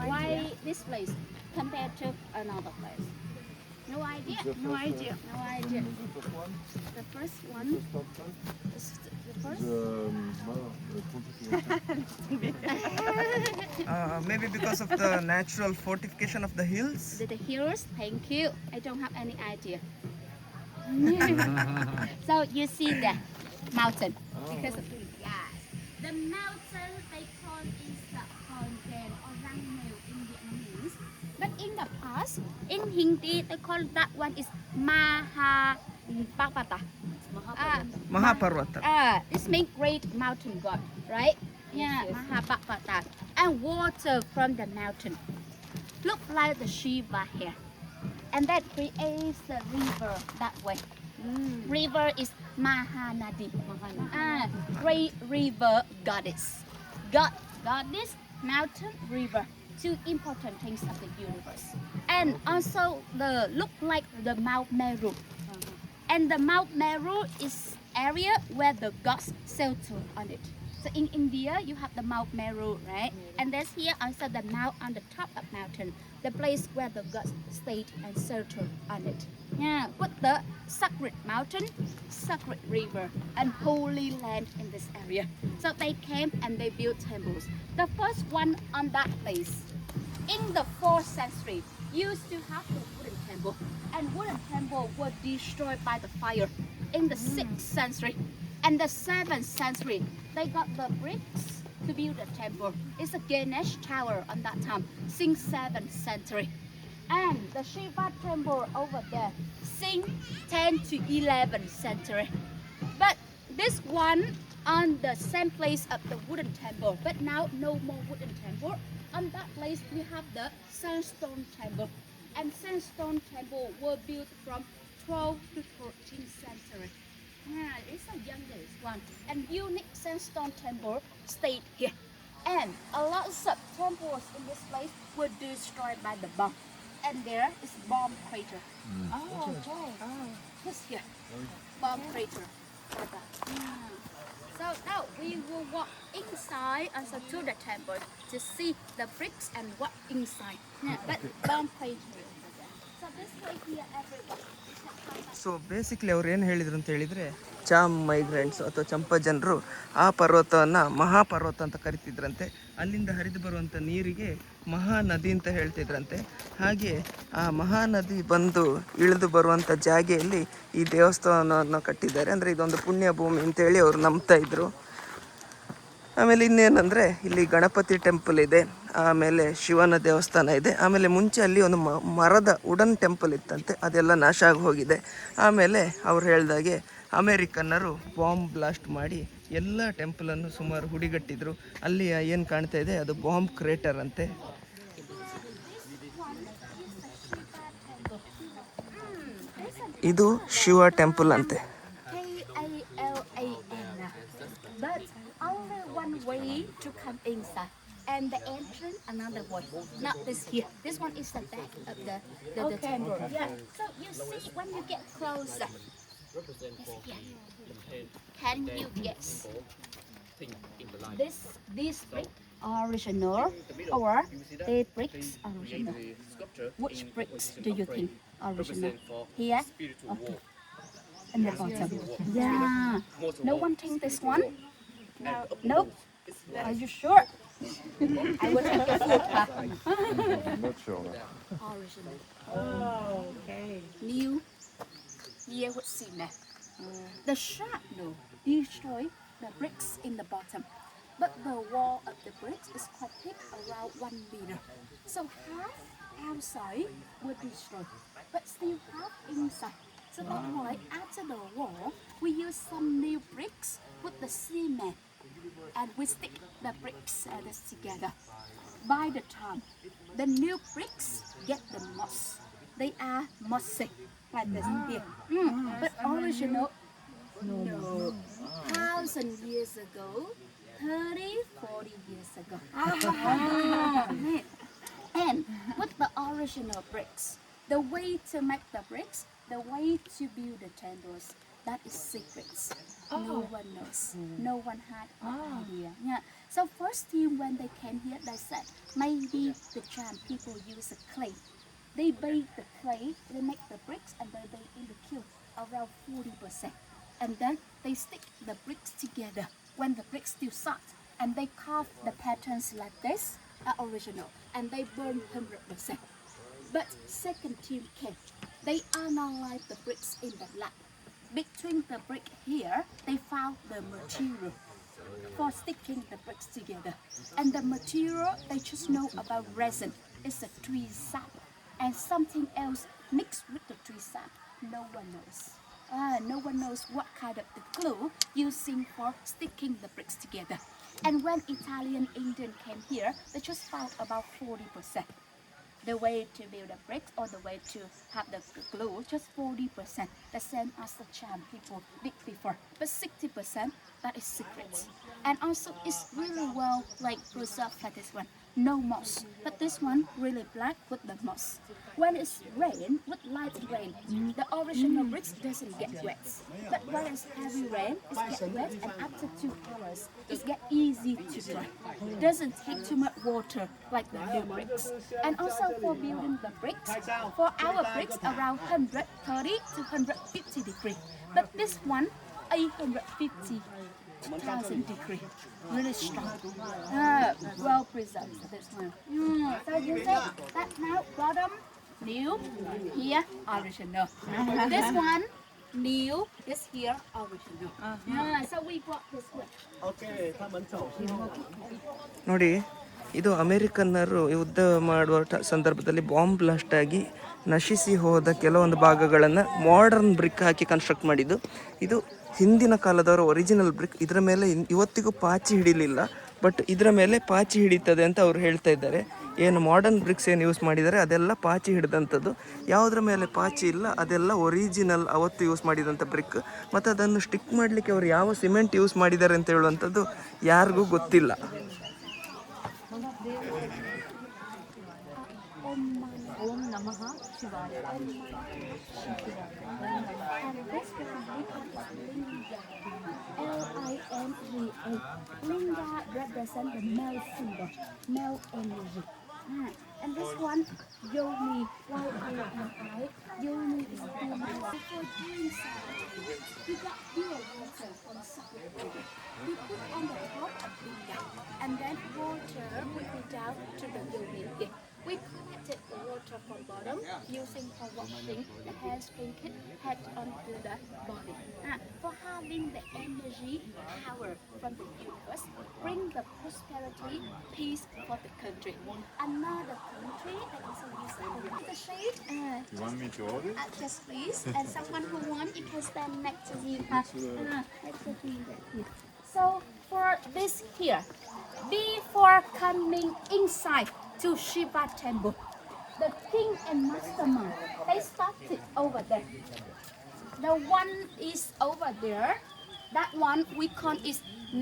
S2: Why this place compared to another place? No idea. No idea. No idea. The first one is the first.
S1: Maybe because of the natural fortification of the hills.
S2: The hills. Thank you. I don't have any idea. So you see the mountain because of the mountain they call is the Konkan or Rangmeu in Vietnamese. But in the past, in Hindi, they call that one is Mahaparvata.
S1: Mahaparvata.
S2: This means great mountain god, right? Yeah, Mahaparvata. And water from the mountain. Look like the Shiva here. And that creates the river that way. River is Mahanadi. Great river goddess. Goddess, mountain, river. Two important things of the universe. And also the look like the Mount Meru. And the Mount Meru is area where the gods shelter on it. So in India you have the Mount Meru, right? And there's here also the mount on the top of mountain, the place where the gods stayed and shelter on it. Yeah, with the sacred mountain, sacred river, and holy land in this area. So they came and they built temples. The first one on that place, in the 4th century, used to have the wooden temple, and wooden temple were destroyed by the fire in the 6th century. And the 7th century, they got the bricks to build a temple. It's a Ganesh tower on that time, since 7th century. And the Shiva temple over there, since 10th to 11th century. But this one on the same place of the wooden temple, but now no more wooden temple. On that place we have the sandstone temple, and sandstone temple were built from 12th to 14th century. Yeah, it's the youngest one, and unique sandstone temple stayed here. And a lot of temples in this place were destroyed by the bomb, and there is bomb crater. Oh, okay. Just here, bomb crater. So now we will walk inside also to the temple to see the bricks and what inside. Yeah, but bomb crater. So this way here, everyone.
S1: So basically ಅವ್ರು ಏನು ಹೇಳಿದ್ರು ಅಂತ ಹೇಳಿದರೆ, ಚಾಮ್ migrants ಅಥವಾ ಚಂಪಾ ಜನರು ಆ ಪರ್ವತವನ್ನು ಮಹಾಪರ್ವತ ಅಂತ ಕರಿತಿದ್ರಂತೆ. ಅಲ್ಲಿಂದ ಹರಿದು ಬರುವಂಥ ನೀರಿಗೆ ಮಹಾನದಿ ಅಂತ ಹೇಳ್ತಿದ್ರಂತೆ. ಹಾಗೆ ಆ ಮಹಾನದಿ ಬಂದು ಇಳಿದು ಬರುವಂಥ ಜಾಗೆಯಲ್ಲಿ ಈ ದೇವಸ್ಥಾನವನ್ನು ಕಟ್ಟಿದ್ದಾರೆ. ಅಂದರೆ ಇದೊಂದು ಪುಣ್ಯ ಭೂಮಿ ಅಂತೇಳಿ ಅವರು ನಂಬ್ತಾ ಇದ್ರು. ಆಮೇಲೆ ಇನ್ನೇನಂದರೆ ಇಲ್ಲಿ ಗಣಪತಿ ಟೆಂಪಲ್ ಇದೆ, ಆಮೇಲೆ ಶಿವನ ದೇವಸ್ಥಾನ ಇದೆ. ಆಮೇಲೆ ಮುಂಚೆ ಅಲ್ಲಿ ಒಂದು ಮರದ ವುಡನ್ ಟೆಂಪಲ್ ಇತ್ತಂತೆ, ಅದೆಲ್ಲ ನಾಶ ಆಗಿ ಹೋಗಿದೆ. ಆಮೇಲೆ ಅವ್ರು ಹೇಳ್ದಾಗೆ ಅಮೇರಿಕನ್ನರು ಬಾಂಬ್ ಬ್ಲಾಸ್ಟ್ ಮಾಡಿ ಎಲ್ಲ ಟೆಂಪಲನ್ನು ಸುಮಾರು ಹುಡಿಗಟ್ಟಿದ್ರು. ಅಲ್ಲಿ ಏನು ಕಾಣ್ತಾ ಇದೆ ಅದು ಬಾಂಬ್ ಕ್ರೇಟರ್ ಅಂತೆ. ಇದು ಶಿವ ಟೆಂಪಲ್ ಅಂತೆ.
S2: Way to come inside, and the entrance another way. Not this here. This one is the back of the temple. Yeah. So you see when you get closer. Yes, here. Can you guess? This brick original or the bricks original? Which bricks do you think original? Here? Okay. In the bottom. Yeah. No one think this one? No. Nope. Are you sure? I will take your food.
S3: I'm not sure.
S2: Original.
S4: Oh, okay.
S2: New. Here would see now. The shadow destroy the bricks in the bottom, but the wall of the bricks is quite thick, around 1 meter. So half outside would destroy, but still half inside. So that's why after the wall, we use some new bricks with the cement, and we stick the bricks together. By the time the new bricks get the moss, they are mossy like this here. But original, no. 1,000 years ago, 30, 40 years ago. And with the original bricks, the way to make the bricks, the way to build the temples, that is secrets. No one knows. No one had an idea. Yeah. So first thing when they came here, they said maybe the Chan people use a clay. They bake the clay, they make the bricks, and they bake in the kiln around 40%. And then they stick the bricks together when the bricks still soft, and they carve the patterns like this, original, and they burn 100%. But second team came. They analyzed the bricks in the lab. Between the brick here, they found the material for sticking the bricks together. And the material they just know about resin. It's a tree sap. And something else mixed with the tree sap. No one knows. No one knows what kind of the glue using for sticking the bricks together. And when Italian Indian came here, they just found about 40%. The way to build a brick or the way to have the glue, just 40%, the same as the Chan people did before. But 60%, that is secret. And also it's really well preserved like this one. No moss, but this one really black with the moss. When it's rain, with light rain, the original bricks doesn't get wet. But when it's heavy rain, it gets wet, and after 2 hours, it gets easy to dry. Doesn't take too much water like the new bricks. And also for building the bricks, for our bricks around 130 to 150 degrees. But this one, 850,000 degrees. Really strong. Well preserved, this one. So you say that now bottom, new, here, original. This one, new, this here, original. So we brought this one.
S1: ನೋಡಿ, ಇದು ಅಮೇರಿಕನ್ನರು ಯುದ್ಧ ಮಾಡುವ ಸಂದರ್ಭದಲ್ಲಿ bomb blast ಆಗಿ ನಶಿಸಿ ಹೋದ ಕೆಲವೊಂದು ಭಾಗಗಳನ್ನು ಮಾಡರ್ನ್ ಬ್ರಿಕ್ ಹಾಕಿ ಕನ್ಸ್ಟ್ರಕ್ಟ್ ಮಾಡಿದ್ದು. ಇದು ಹಿಂದಿನ ಕಾಲದವರ ಒರಿಜಿನಲ್ ಬ್ರಿಕ್. ಇದರ ಮೇಲೆ ಇವತ್ತಿಗೂ ಪಾಚಿ ಹಿಡಿಲಿಲ್ಲ, ಬಟ್ ಇದರ ಮೇಲೆ ಪಾಚಿ ಹಿಡಿತದೆ ಅಂತ ಅವ್ರು ಹೇಳ್ತಾ ಇದ್ದಾರೆ. ಏನು ಮಾಡರ್ನ್ ಬ್ರಿಕ್ಸ್ ಏನು ಯೂಸ್ ಮಾಡಿದ್ದಾರೆ ಅದೆಲ್ಲ ಪಾಚಿ ಹಿಡಿದಂಥದ್ದು. ಯಾವುದ್ರ ಮೇಲೆ ಪಾಚಿ ಇಲ್ಲ ಅದೆಲ್ಲ ಒರಿಜಿನಲ್ ಅವತ್ತು ಯೂಸ್ ಮಾಡಿದಂಥ ಬ್ರಿಕ್. ಮತ್ತು ಅದನ್ನು ಸ್ಟಿಕ್ ಮಾಡಲಿಕ್ಕೆ ಅವರು ಯಾವ ಸಿಮೆಂಟ್ ಯೂಸ್ ಮಾಡಿದ್ದಾರೆ ಅಂತ ಹೇಳುವಂಥದ್ದು ಯಾರಿಗೂ ಗೊತ್ತಿಲ್ಲ.
S4: ಓಂ ನಮಃ ಶಿವಾಯ.
S2: Linga. Linga represents the male symbol, male energy. And this one, Yomi, Y-O-M-I, Yomi is human. Before doing something, we got pure water from Sakura. We put on the top of Linga, and then water will be down to the Yomi. We collected the water from bottom using for washing the hands, sprinkle head onto the body. For having the energy power from the universe, bring the prosperity, peace for the country. Another country that also uses the shade.
S3: You want me to order?
S2: Just please, and someone who wants, you can stand next to me. Next to me. So for this here, before coming inside to Shiva temple, the king and mastermind, they started over there. The one is over there. That one we call is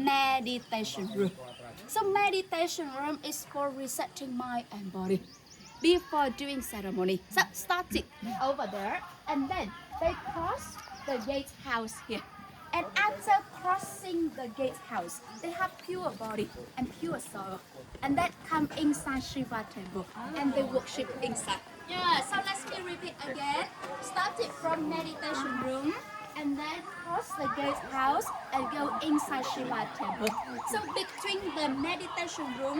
S2: meditation room. So meditation room is for resetting mind and body before doing ceremony. So started over there, and then they cross the gatehouse here. And after crossing the gatehouse, they have pure body and pure soul. And that come inside Shiva temple. And they worship inside. Yeah, so let's me repeat again. Started from meditation room. And then cross the gatehouse and go inside Shiva temple. So between the meditation room,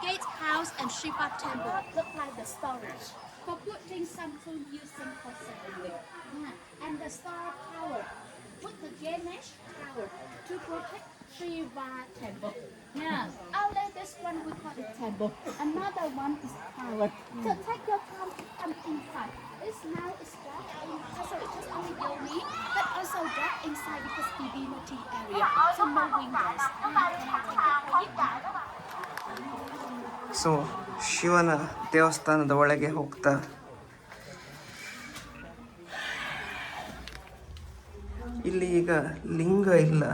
S2: gatehouse and Shiva temple look like the storage for putting some food using for ceremony. Yeah. And the star tower, put the Ganesh tower to protect Shiva temple. Yeah. Only this one we call it temple. Another one is tower. So take your time to come inside. This now is dark. Sorry, just only yogi, but also dark inside because divinity area. So no windows.
S1: So ಶಿವನ ದೇವಸ್ಥಾನದ ಒಳಗೆ ಹೋಗ್ತಾ ಇಲ್ಲಿ ಈಗ ಲಿಂಗ ಇಲ್ಲ,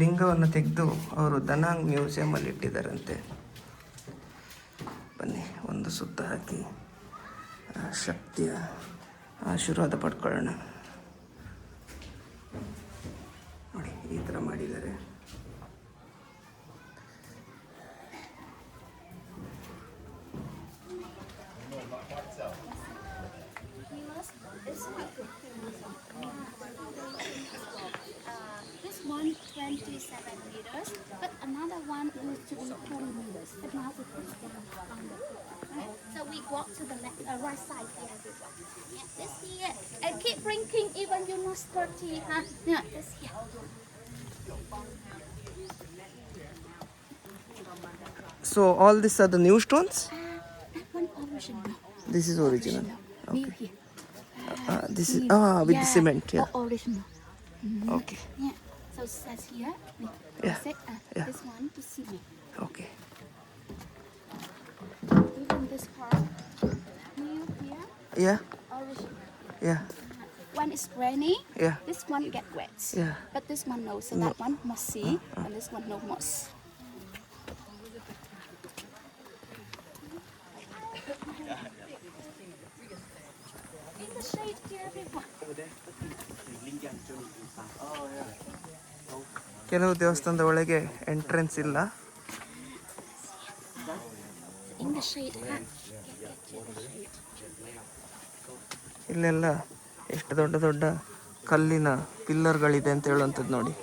S1: ಲಿಂಗವನ್ನು ತೆಗೆದು ಅವರು ದನಾಂಗ್ ಮ್ಯೂಸಿಯಮಲ್ಲಿ ಇಟ್ಟಿದ್ದಾರಂತೆ. ಬನ್ನಿ ಒಂದು ಸುತ್ತ ಹಾಕಿ ಶಕ್ತಿಯ ಆಶೀರ್ವಾದ ಪಡ್ಕೊಳ್ಳೋಣ. ನೋಡಿ ಈ ಥರ ಮಾಡಿದ್ದಾರೆ.
S2: This one 27 meters, but another one used to be 20 meters. But now we push down on the floor. Right? So we walk to the left, right side here, everyone. Yeah, this here. And keep drinking even you not 30, huh? Yeah, this here.
S1: So all these are the new stones?
S2: That one original.
S1: This is original.
S2: New here.
S1: This is with the cement. Yeah.
S2: Original.
S1: Okay.
S2: Yeah. So it says here.
S1: Yeah. Yeah.
S2: This one is cement.
S1: Okay.
S2: Even this part. New here.
S1: Yeah.
S2: Original.
S1: Yeah.
S2: One is rainy.
S1: Yeah.
S2: This one get wet.
S1: Yeah.
S2: But this one no. So that one mossy, and this one no moss. In the shade here, everyone.
S1: ಕೆಲವು ದೇವಸ್ಥಾನದ ಒಳಗೆ entrance ಇಲ್ಲ.
S2: In the shade, huh?
S1: ಇಲ್ಲೆಲ್ಲ ಎಷ್ಟು ದೊಡ್ಡ ದೊಡ್ಡ ಕಲ್ಲಿನ ಪಿಲ್ಲರ್ಗಳಿದೆ ಅಂತ ಹೇಳುವಂಥದ್ದು ನೋಡಿ.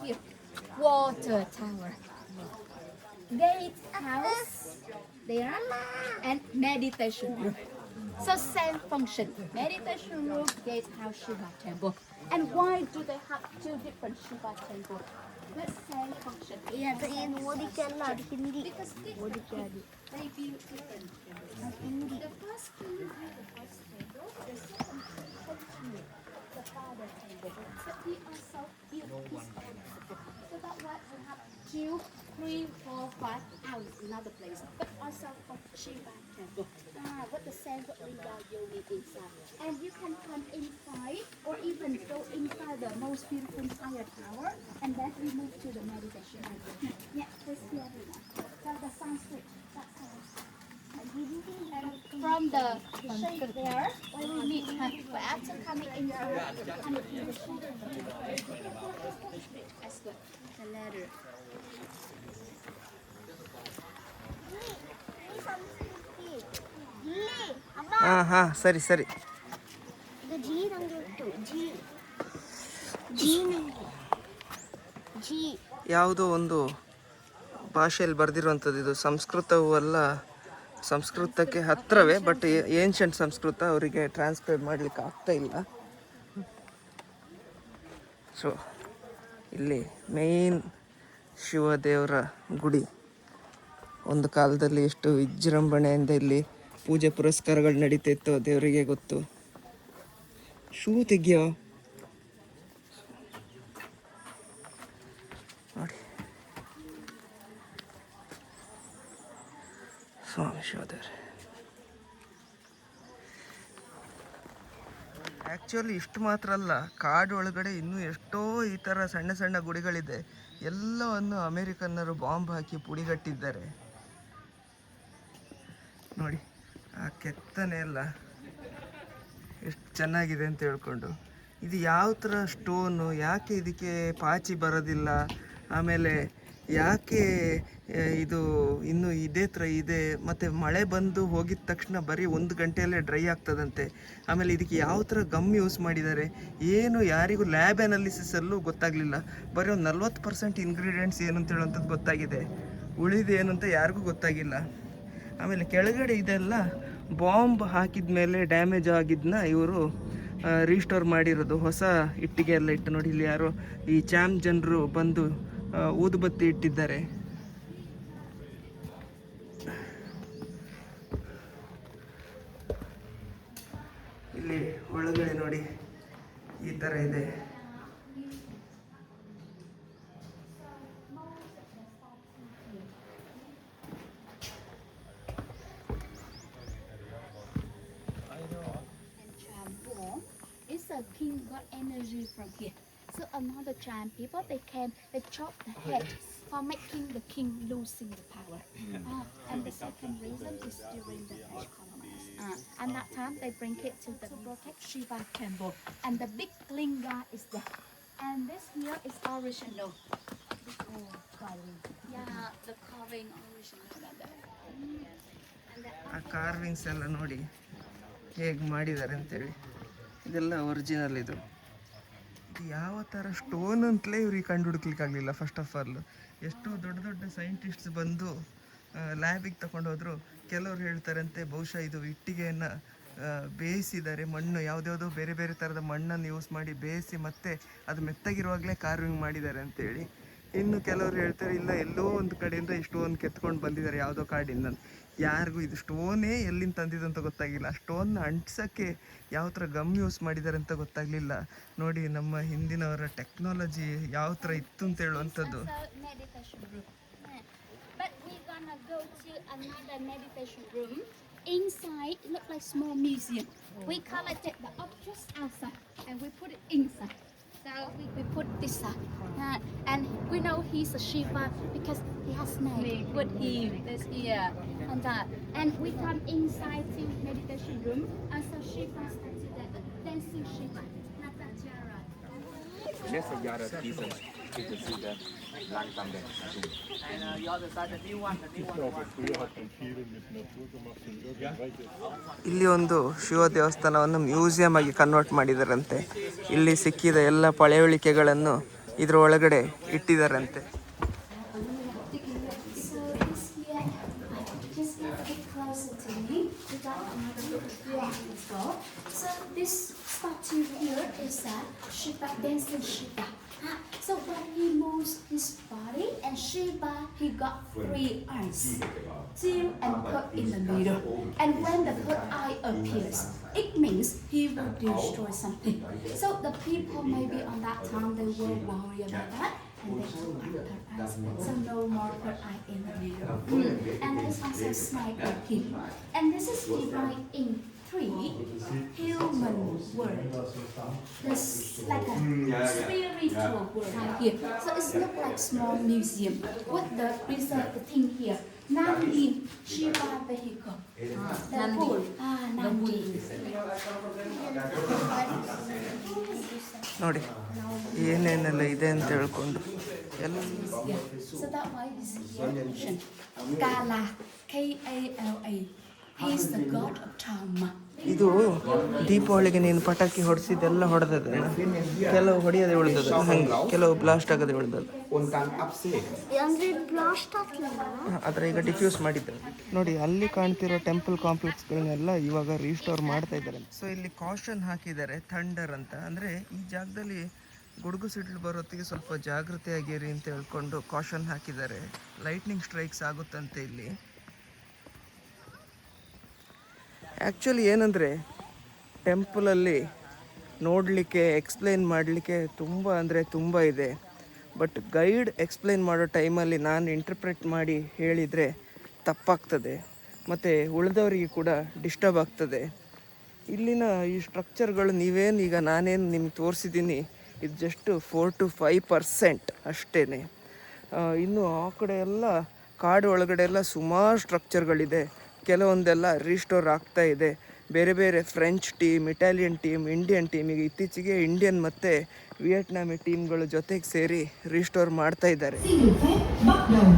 S2: Here, water tower, gate house there, and meditation room. So same function, meditation room, gate house, Shiva temple. And why do they have two different Shiva temples? The same function. Because they build different. The first king had the first temple, the second king the father temple. So he also built his own temple. So that's why we have 2, 3, 4, 5 out another place. But also for Shiva temple. With the same with Linga Yogi inside. And you can come inside or even go inside the most beautiful fire tower. And then we move to the meditation room. Yeah, this here everyone. So the Sanskrit, that's how. And from the shade there, when we meet, but after coming inside, coming in the shade, that's good. The ladder.
S1: ಹಾಂ ಹಾಂ ಸರಿ ಸರಿ. ಯಾವುದೋ ಒಂದು ಭಾಷೆಯಲ್ಲಿ ಬರೆದಿರುವಂಥದ್ದು ಇದು. ಸಂಸ್ಕೃತವೂ ಅಲ್ಲ, ಸಂಸ್ಕೃತಕ್ಕೆ ಹತ್ತಿರವೇ, ಬಟ್ ಏನ್ಷಂಟ್ ಸಂಸ್ಕೃತ ಅವರಿಗೆ ಟ್ರಾನ್ಸ್ಕ್ರೈಬ್ ಮಾಡಲಿಕ್ಕೆ ಆಗ್ತಾ ಇಲ್ಲ. ಸೊ ಇಲ್ಲಿ ಮೇಯ್ನ್ ಶಿವದೇವರ ಗುಡಿ. ಒಂದು ಕಾಲದಲ್ಲಿ ಎಷ್ಟು ವಿಜೃಂಭಣೆಯಿಂದ ಇಲ್ಲಿ ಪೂಜೆ ಪುರಸ್ಕಾರಗಳು ನಡೀತಿತ್ತು ದೇವರಿಗೆ ಗೊತ್ತು. ಶೂ ತೆಗಿಯೋ ನೋಡಿ, ಸ್ವಾಮಿ ಶಿವದೇವ್ರೆ. ಆ್ಯಕ್ಚುಲಿ ಇಷ್ಟು ಮಾತ್ರ ಅಲ್ಲ, ಕಾಡು ಒಳಗಡೆ ಇನ್ನೂ ಎಷ್ಟೋ ಈ ಥರ ಸಣ್ಣ ಸಣ್ಣ ಗುಡಿಗಳಿದೆ. ಎಲ್ಲವನ್ನು ಅಮೇರಿಕನ್ನರು ಬಾಂಬ್ ಹಾಕಿ ಪುಡಿಗಟ್ಟಿದ್ದಾರೆ. ನೋಡಿ ಆ ಕೆತ್ತನೆ ಎಲ್ಲ ಎಷ್ಟು ಚೆನ್ನಾಗಿದೆ ಅಂತ ಹೇಳ್ಕೊಂಡು. ಇದು ಯಾವ ಥರ ಸ್ಟೋನು, ಯಾಕೆ ಇದಕ್ಕೆ ಪಾಚಿ ಬರೋದಿಲ್ಲ, ಆಮೇಲೆ ಯಾಕೆ ಇದು ಇನ್ನೂ ಇದೇ ಥರ ಇದೆ, ಮತ್ತು ಮಳೆ ಬಂದು ಹೋಗಿದ ತಕ್ಷಣ ಬರೀ 1 ಗಂಟೆಯಲ್ಲೇ ಡ್ರೈ ಆಗ್ತದಂತೆ. ಆಮೇಲೆ ಇದಕ್ಕೆ ಯಾವ ಥರ ಗಮ್ ಯೂಸ್ ಮಾಡಿದ್ದಾರೆ ಏನು ಯಾರಿಗೂ ಲ್ಯಾಬ್ ಅನಾಲಿಸಿಸಲ್ಲೂ ಗೊತ್ತಾಗಲಿಲ್ಲ. ಬರೀ ಒಂದು 40% ಇಂಗ್ರೀಡಿಯೆಂಟ್ಸ್ ಏನು ಅಂತ ಹೇಳುವಂಥದ್ದು ಗೊತ್ತಾಗಿದೆ, ಉಳಿದು ಏನು ಅಂತ ಯಾರಿಗೂ ಗೊತ್ತಾಗಿಲ್ಲ. ಆಮೇಲೆ ಕೆಳಗಡೆ ಇದೆಲ್ಲ ಬಾಂಬ್ ಹಾಕಿದ ಮೇಲೆ ಡ್ಯಾಮೇಜ್ ಆಗಿದ್ದನ್ನ ಇವರು ರೀಸ್ಟೋರ್ ಮಾಡಿರೋದು. ಹೊಸ ಇಟ್ಟಿಗೆ ಎಲ್ಲ ಇಟ್ಟು ನೋಡಿ, ಇಲ್ಲಿ ಯಾರೋ ಈ ಚಾಮ್ ಜನರು ಬಂದು ಊದುಬತ್ತಿ ಇಟ್ಟಿದ್ದಾರೆ. ಇಲ್ಲಿ ಒಳಗಡೆ ನೋಡಿ ಈ ಥರ ಇದೆ.
S2: King got energy from here. So another time, people they came, they chop the head for making the king losing the power. And the second reason is during the Dutch colonies. And that time they bring it to protect Shiva temple. And the big linga is there. And this here is original. Yeah, the carving original.
S1: ಆ carvings ಎಲ್ಲ ನೋಡಿ ಹೇಗೆ ಮಾಡಿದ್ದಾರೆ ಅಂತೇಳಿ. ಇದೆಲ್ಲ original. ಇದು ಯಾವ ಥರ ಸ್ಟೋನ್ ಅಂತಲೇ ಇವ್ರಿಗೆ ಕಂಡು ಹುಡುಕ್ಲಿಕ್ಕಾಗಲಿಲ್ಲ. ಫಸ್ಟ್ ಆಫ್ ಆಲ್ ಎಷ್ಟೋ ದೊಡ್ಡ ದೊಡ್ಡ ಸೈಂಟಿಸ್ಟ್ಸ್ ಬಂದು ಲ್ಯಾಬಿಗೆ ತಗೊಂಡೋದ್ರು. ಕೆಲವ್ರು ಹೇಳ್ತಾರಂತೆ ಬಹುಶಃ ಇದು ಇಟ್ಟಿಗೆಯನ್ನು ಬೇಯಿಸಿದ್ದಾರೆ, ಮಣ್ಣು ಯಾವುದ್ಯಾವುದೋ ಬೇರೆ ಬೇರೆ ಥರದ ಮಣ್ಣನ್ನು ಯೂಸ್ ಮಾಡಿ ಬೇಯಿಸಿ ಮತ್ತೆ ಅದು ಮೆತ್ತಗಿರುವಾಗಲೇ ಕಾರ್ವಿಂಗ್ ಮಾಡಿದ್ದಾರೆ ಅಂತೇಳಿ. ಇನ್ನು ಕೆಲವರು ಹೇಳ್ತಾರೆ ಇಲ್ಲ, ಎಲ್ಲೋ ಒಂದು ಕಡೆಯಿಂದ ಈ ಸ್ಟೋನ್ ಕೆತ್ಕೊಂಡು ಬಂದಿದ್ದಾರೆ ಯಾವುದೋ ಕಾಡಿಂದ. ಯಾರಿಗೂ ಇದು ಸ್ಟೋನೇ ಎಲ್ಲಿಂದ ತಂದಿದಂತ ಗೊತ್ತಾಗಿಲ್ಲ. ಆ ಸ್ಟೋನ್ನ ಅಂಟ್ಸೋಕ್ಕೆ ಯಾವ ಥರ ಗಮ್ ಯೂಸ್ ಮಾಡಿದ್ದಾರೆ ಅಂತ ಗೊತ್ತಾಗಲಿಲ್ಲ. ನೋಡಿ ನಮ್ಮ ಹಿಂದಿನವರ ಟೆಕ್ನಾಲಜಿ ಯಾವ ಥರ ಇತ್ತು ಅಂತ ಹೇಳುವಂಥದ್ದು.
S2: Inside, it looks like small museum. We collected the objects outside and we put it inside. So we put this and we know he's a Shiva because he has snake with him. This here and that. And we come inside to meditation room and so Shiva started the dancing Shiva. Natajara.
S5: There's a yard of pieces. You can see that langsam there.
S6: And the other side, the new one,
S3: Ich glaube, früher hat man viel mit Natur gemacht und irgendwelche.
S1: ಇಲ್ಲಿ ಒಂದು ಶಿವ ದೇವಸ್ಥಾನವನ್ನು museum ಆಗಿ convert ಮಾಡಿದಾರಂತೆ. ಇಲ್ಲಿ ಸಿಕ್ಕಿದ ಎಲ್ಲ ಪಳೆಯುಳಿಕೆಗಳನ್ನು ಇದ್ರ ಒಳಗಡೆ ಇಟ್ಟಿದ್ದಾರಂತೆ.
S2: So this statue here is a Shiva, dancing Shiva. So when he moves his body and Shiva, he got 3 eyes, 2 and put in the middle. And when the third eye appears, it means he will destroy something. So the people maybe on that time they were worried about that. And they put on third eyes. So no more third eye in the middle. And there's also snake with him. And this is divided in 3 human world. There's like a spiritual world right here. So it's look like small museum with the reserve the thing here. Nandi Shiva vehicle. Nandi. Nandi.
S1: ನೋಡಿ ಏನೇನೆಲ್ಲ ಇದೆ ಅಂತ ಹೇಳ್ಕೊಂಡು ಎಲ್ಲ.
S2: So that why is here Kala, Kala. He is the god of Dharma.
S1: ಇದು ದೀಪಾವಳಿಗೆ ನೀನು ಪಟಾಕಿ ಹೊಡೆಸಿದ್ದೆಲ್ಲ ಹೊಡೆದದ, ಕೆಲವು ಹೊಡೆಯದೆ ಉಳಿದದ, ಹಂಗೆ ಕೆಲವು ಬ್ಲಾಸ್ಟ್ ಆಗದೆ ಉಳಿದದ. ಅದರ ಈಗ ಡಿಫ್ಯೂಸ್ ಮಾಡಿದ್ದಾರೆ ನೋಡಿ. ಅಲ್ಲಿ ಕಾಣ್ತಿರೋ ಟೆಂಪಲ್ ಕಾಂಪ್ಲೆಕ್ಸ್ಗಳನ್ನೆಲ್ಲ ಇವಾಗ ರೀಸ್ಟೋರ್ ಮಾಡ್ತಾ ಇದ್ದಾರೆ. ಸೊ ಇಲ್ಲಿ ಕಾಷನ್ ಹಾಕಿದ್ದಾರೆ, ಥಂಡರ್ ಅಂತ. ಅಂದರೆ ಈ ಜಾಗದಲ್ಲಿ ಗುಡುಗು ಸಿಡಿಲು ಬರೋತ್ತಿಗೆ ಸ್ವಲ್ಪ ಜಾಗೃತಿಯಾಗಿರಿ ಅಂತ ಹೇಳ್ಕೊಂಡು ಕಾಷನ್ ಹಾಕಿದ್ದಾರೆ. ಲೈಟ್ನಿಂಗ್ ಸ್ಟ್ರೈಕ್ಸ್ ಆಗುತ್ತಂತೆ ಇಲ್ಲಿ. ಆ್ಯಕ್ಚುಲಿ ಏನಂದರೆ ಟೆಂಪಲಲ್ಲಿ ನೋಡಲಿಕ್ಕೆ ಎಕ್ಸ್ಪ್ಲೈನ್ ಮಾಡಲಿಕ್ಕೆ ತುಂಬ ಅಂದರೆ ತುಂಬ ಇದೆ. ಬಟ್ ಗೈಡ್ ಎಕ್ಸ್ಪ್ಲೈನ್ ಮಾಡೋ ಟೈಮಲ್ಲಿ ನಾನು ಇಂಟರ್ಪ್ರೆಟ್ ಮಾಡಿ ಹೇಳಿದರೆ ತಪ್ಪಾಗ್ತದೆ ಮತ್ತು ಉಳಿದವರಿಗೆ ಕೂಡ ಡಿಸ್ಟರ್ಬ್ ಆಗ್ತದೆ. ಇಲ್ಲಿನ ಈ ಸ್ಟ್ರಕ್ಚರ್ಗಳು ನೀವೇನು ಈಗ ನಾನೇನು ನಿಮ್ಗೆ ತೋರಿಸಿದ್ದೀನಿ, ಇದು ಜಸ್ಟ್ 4 to 5% ಅಷ್ಟೇ. ಇನ್ನು ಆ ಕಡೆ ಎಲ್ಲ ಕಾಡು ಒಳಗಡೆ ಎಲ್ಲ ಸುಮಾರು ಸ್ಟ್ರಕ್ಚರ್ಗಳಿದೆ. ಕೆಲವೊಂದೆಲ್ಲ ರೀಸ್ಟೋರ್ ಆಗ್ತಾ ಇದೆ. ಬೇರೆ ಬೇರೆ French team, Italian team, Indian team, ಈಗ ಇತ್ತೀಚೆಗೆ ಇಂಡಿಯನ್ ಮತ್ತು ವಿಯೆಟ್ನಾಮಿ ಟೀಮ್ಗಳು ಜೊತೆಗೆ ಸೇರಿ ರೀಸ್ಟೋರ್ ಮಾಡ್ತಾ ಇದ್ದಾರೆ.
S7: Xin được phép bắt đầu.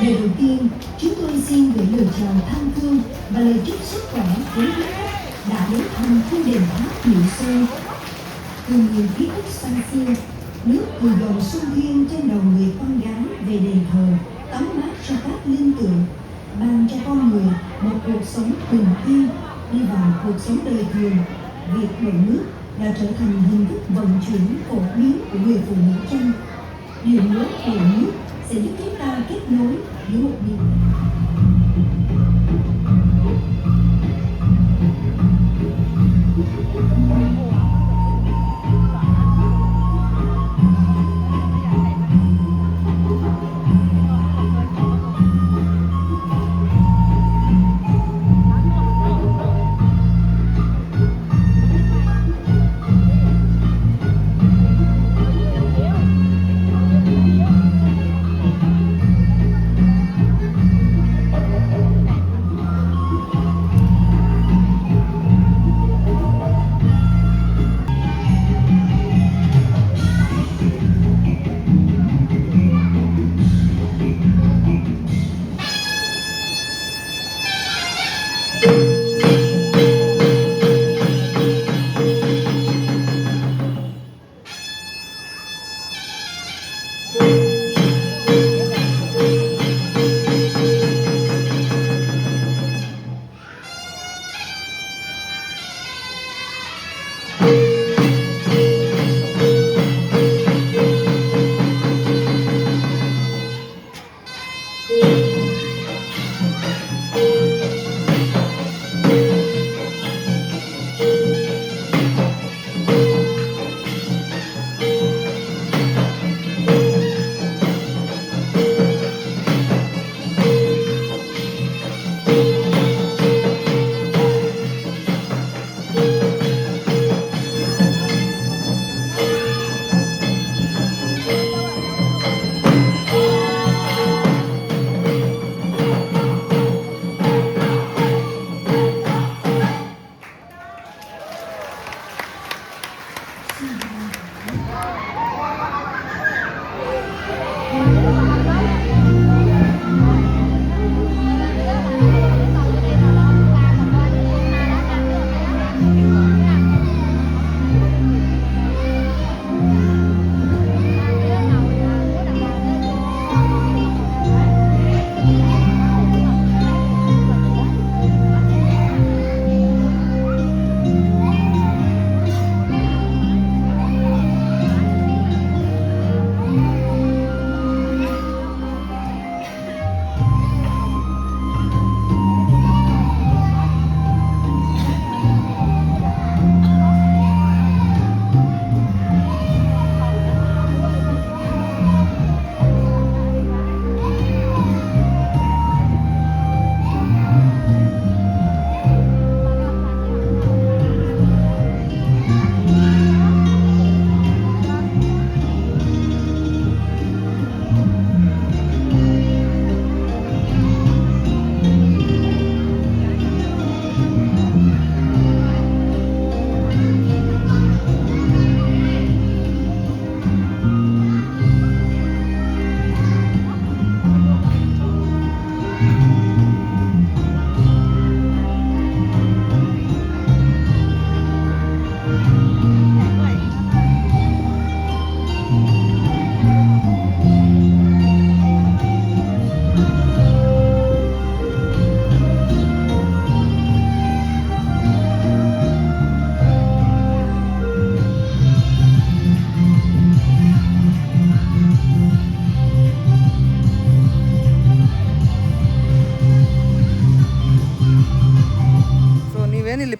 S7: Lời đầu tiên, chúng tôi xin gửi lời chào thân thương và lời chúc sức khỏe đến quý khách đã đến thăm cung đền tháp Mỹ Sơn. Từ nhiều ký ức xa xưa, nước từ dòng sông Thiên trên đầu người con gái về đền thờ, tắm mát cho các linh tượng, ban cho con người một cuộc sống bình yên, đi vào cuộc sống đời thường. Việc đổ nước đã trở thành hình thức vận chuyển phổ biến của người phụ nữ chân. Điện nước đổ nước sẽ giúp chúng ta kết nối với một niềm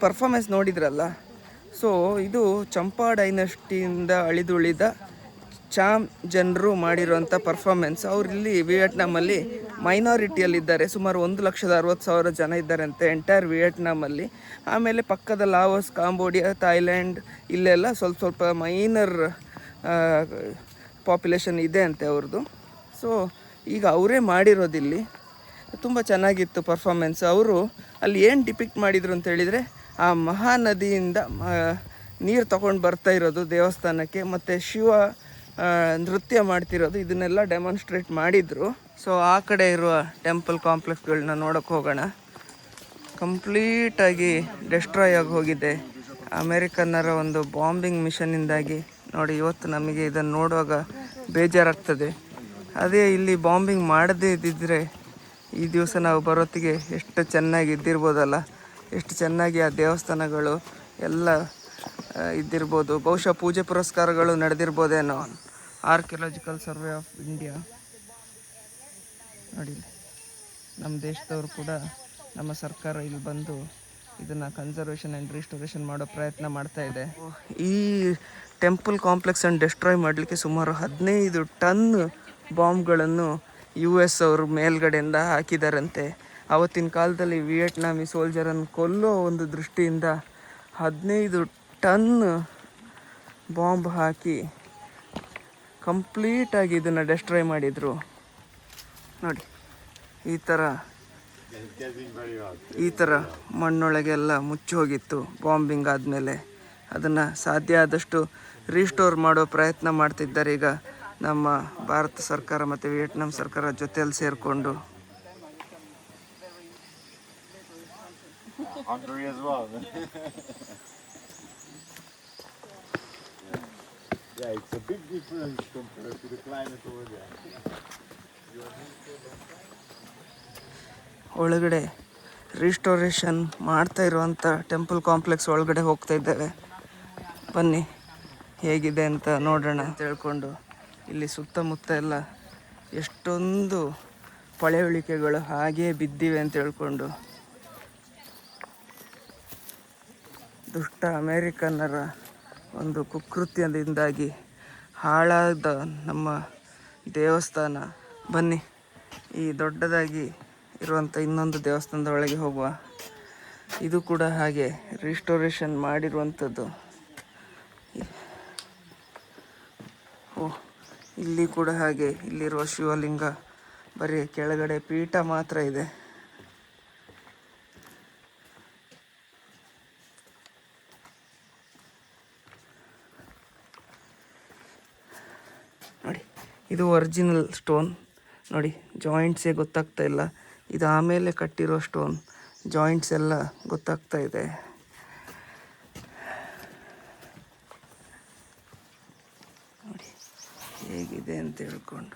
S1: performance ನೋಡಿದ್ರಲ್ಲ. So ಇದು ಚಂಪಾ ಡೈನಸ್ಟಿಯಿಂದ ಅಳಿದುಳಿದ ಚಾಮ್ ಜನರು ಮಾಡಿರುವಂಥ performance. ಅವರಿಲ್ಲಿ ವಿಯೆಟ್ನಾಮಲ್ಲಿ ಮೈನಾರಿಟಿಯಲ್ಲಿದ್ದಾರೆ. ಸುಮಾರು 1,60,000 ಜನ ಇದ್ದಾರೆ ಅಂತೆ entire ವಿಯೆಟ್ನಾಮಲ್ಲಿ. ಆಮೇಲೆ ಪಕ್ಕದ ಲಾವೋಸ್, ಕಾಂಬೋಡಿಯಾ, ಥೈಲ್ಯಾಂಡ್ ಇಲ್ಲೆಲ್ಲ ಸ್ವಲ್ಪ ಮೈನರ್ ಪಾಪ್ಯುಲೇಷನ್ ಇದೆ ಅಂತೆ ಅವ್ರದ್ದು. ಸೊ ಈಗ ಅವರೇ ಮಾಡಿರೋದಿಲ್ಲಿ. ತುಂಬ ಚೆನ್ನಾಗಿತ್ತು ಪರ್ಫಾಮೆನ್ಸ್. ಅವರು ಅಲ್ಲಿ ಏನು ಡಿಪಿಕ್ಟ್ ಮಾಡಿದರು ಅಂತ ಹೇಳಿದರೆ ಆ ಮಹಾನದಿಯಿಂದ ನೀರು ತೊಗೊಂಡು ಬರ್ತಾ ಇರೋದು ದೇವಸ್ಥಾನಕ್ಕೆ, ಮತ್ತು ಶಿವ ನೃತ್ಯ ಮಾಡ್ತಿರೋದು, ಇದನ್ನೆಲ್ಲ ಡೆಮಾನ್ಸ್ಟ್ರೇಟ್ ಮಾಡಿದರು. ಸೊ ಆ ಕಡೆ ಇರುವ ಟೆಂಪಲ್ ಕಾಂಪ್ಲೆಕ್ಸ್ಗಳನ್ನ ನೋಡೋಕ್ಕೆ ಹೋಗೋಣ. ಕಂಪ್ಲೀಟಾಗಿ ಡೆಸ್ಟ್ರಾಯ್ ಆಗಿ ಹೋಗಿದೆ ಅಮೇರಿಕನ್ನರ ಒಂದು ಬಾಂಬಿಂಗ್ ಮಿಷನ್ನಿಂದಾಗಿ. ನೋಡಿ, ಇವತ್ತು ನಮಗೆ ಇದನ್ನು ನೋಡುವಾಗ ಬೇಜಾರಾಗ್ತದೆ. ಅದೇ ಇಲ್ಲಿ ಬಾಂಬಿಂಗ್ ಮಾಡದೇ ಇದ್ದಿದ್ದರೆ ಈ ದಿವಸ ನಾವು ಬರೋತ್ತಿಗೆ ಎಷ್ಟು ಚೆನ್ನಾಗಿ ಇದ್ದಿರ್ಬೋದಲ್ಲ, ಎಷ್ಟು ಚೆನ್ನಾಗಿ ಆ ದೇವಸ್ಥಾನಗಳು ಎಲ್ಲ ಇದ್ದಿರ್ಬೋದು. ಬಹುಶಃ ಪೂಜೆ ಪುರಸ್ಕಾರಗಳು ನಡೆದಿರ್ಬೋದೇನೋ. ಆರ್ಕಿಯಾಲಜಿಕಲ್ ಸರ್ವೆ ಆಫ್ ಇಂಡಿಯಾ ನೋಡಿ, ನಮ್ಮ ದೇಶದವರು ಕೂಡ, ನಮ್ಮ ಸರ್ಕಾರ ಇಲ್ಲಿ ಬಂದು ಇದನ್ನು ಕನ್ಸರ್ವೇಷನ್ ಆ್ಯಂಡ್ ರಿಸ್ಟೋರೇಷನ್ ಮಾಡೋ ಪ್ರಯತ್ನ ಮಾಡ್ತಾ ಇದೆ. ಈ ಟೆಂಪಲ್ ಕಾಂಪ್ಲೆಕ್ಸನ್ನು ಡೆಸ್ಟ್ರಾಯ್ ಮಾಡಲಿಕ್ಕೆ ಸುಮಾರು 15 ಟನ್ ಬಾಂಬ್ಗಳನ್ನು US ಅವರು ಮೇಲ್ಗಡೆಯಿಂದ ಹಾಕಿದಾರಂತೆ. ಆವತ್ತಿನ ಕಾಲದಲ್ಲಿ ವಿಯೆಟ್ನಾಮಿ ಸೋಲ್ಜರನ್ನು ಕೊಲ್ಲೋ ಒಂದು ದೃಷ್ಟಿಯಿಂದ 15 ಟನ್ ಬಾಂಬ್ ಹಾಕಿ ಕಂಪ್ಲೀಟಾಗಿ ಇದನ್ನು ಡೆಸ್ಟ್ರಾಯ್ ಮಾಡಿದರು. ನೋಡಿ, ಈ ಥರ ಮಣ್ಣೊಳಗೆಲ್ಲ ಮುಚ್ಚಿ ಹೋಗಿತ್ತು ಬಾಂಬಿಂಗ್ ಆದಮೇಲೆ. ಅದನ್ನು ಸಾಧ್ಯ ಆದಷ್ಟು ರೀಸ್ಟೋರ್ ಮಾಡೋ ಪ್ರಯತ್ನ ಮಾಡ್ತಿದ್ದಾರೆ ಈಗ ನಮ್ಮ ಭಾರತ ಸರ್ಕಾರ ಮತ್ತು ವಿಯೆಟ್ನಾಂ ಸರ್ಕಾರ ಜೊತೆಯಲ್ಲಿ ಸೇರಿಕೊಂಡು.
S3: Hungary as well. Yeah, it's a big difference compared to the climate over there.
S1: ಒಳಗಡೆ ರಿಸ್ಟೋರೇಷನ್ ಮಾಡ್ತಾ ಇರುವಂಥ ಟೆಂಪಲ್ ಕಾಂಪ್ಲೆಕ್ಸ್ ಒಳಗಡೆ ಹೋಗ್ತಾ ಇದ್ದೇವೆ. ಬನ್ನಿ ಹೇಗಿದೆ ಅಂತ ನೋಡೋಣ ಅಂತ ಹೇಳ್ಕೊಂಡು. ಇಲ್ಲಿ ಸುತ್ತಮುತ್ತ ಎಲ್ಲ ಎಷ್ಟೊಂದು ಪಳೆಯುಳಿಕೆಗಳು ಹಾಗೇ ಬಿದ್ದಿವೆ ಅಂತ ಹೇಳ್ಕೊಂಡು. ದುಷ್ಟ ಅಮೇರಿಕನ್ನರ ಒಂದು ಕುಕೃತ್ಯದಿಂದಾಗಿ ಹಾಳಾದ ನಮ್ಮ ದೇವಸ್ಥಾನ. ಬನ್ನಿ ಈ ದೊಡ್ಡದಾಗಿ ಇರುವಂಥ ಇನ್ನೊಂದು ದೇವಸ್ಥಾನದ ಒಳಗೆ ಹೋಗುವ. ಇದು ಕೂಡ ಹಾಗೆ ರಿಸ್ಟೋರೇಷನ್ ಮಾಡಿರುವಂಥದ್ದು. ಓಹ್, ಇಲ್ಲಿ ಕೂಡ ಹಾಗೆ. ಇಲ್ಲಿರುವ ಶಿವಲಿಂಗ ಬರೀ ಕೆಳಗಡೆ ಪೀಠ ಮಾತ್ರ ಇದೆ. ನೋಡಿ, ಇದು ಒರಿಜಿನಲ್ ಸ್ಟೋನ್. ನೋಡಿ, ಜಾಯಿಂಟ್ಸೇ ಗೊತ್ತಾಗ್ತಾ ಇಲ್ಲ. ಇದು ಆಮೇಲೆ ಕಟ್ಟಿರೋ ಸ್ಟೋನ್. ಜಾಯಿಂಟ್ಸ್ ಎಲ್ಲ ಗೊತ್ತಾಗ್ತಾ ಇದೆ. ನೋಡಿ ಹೇಗಿದೆ ಅಂತ ಹೇಳ್ಕೊಂಡು.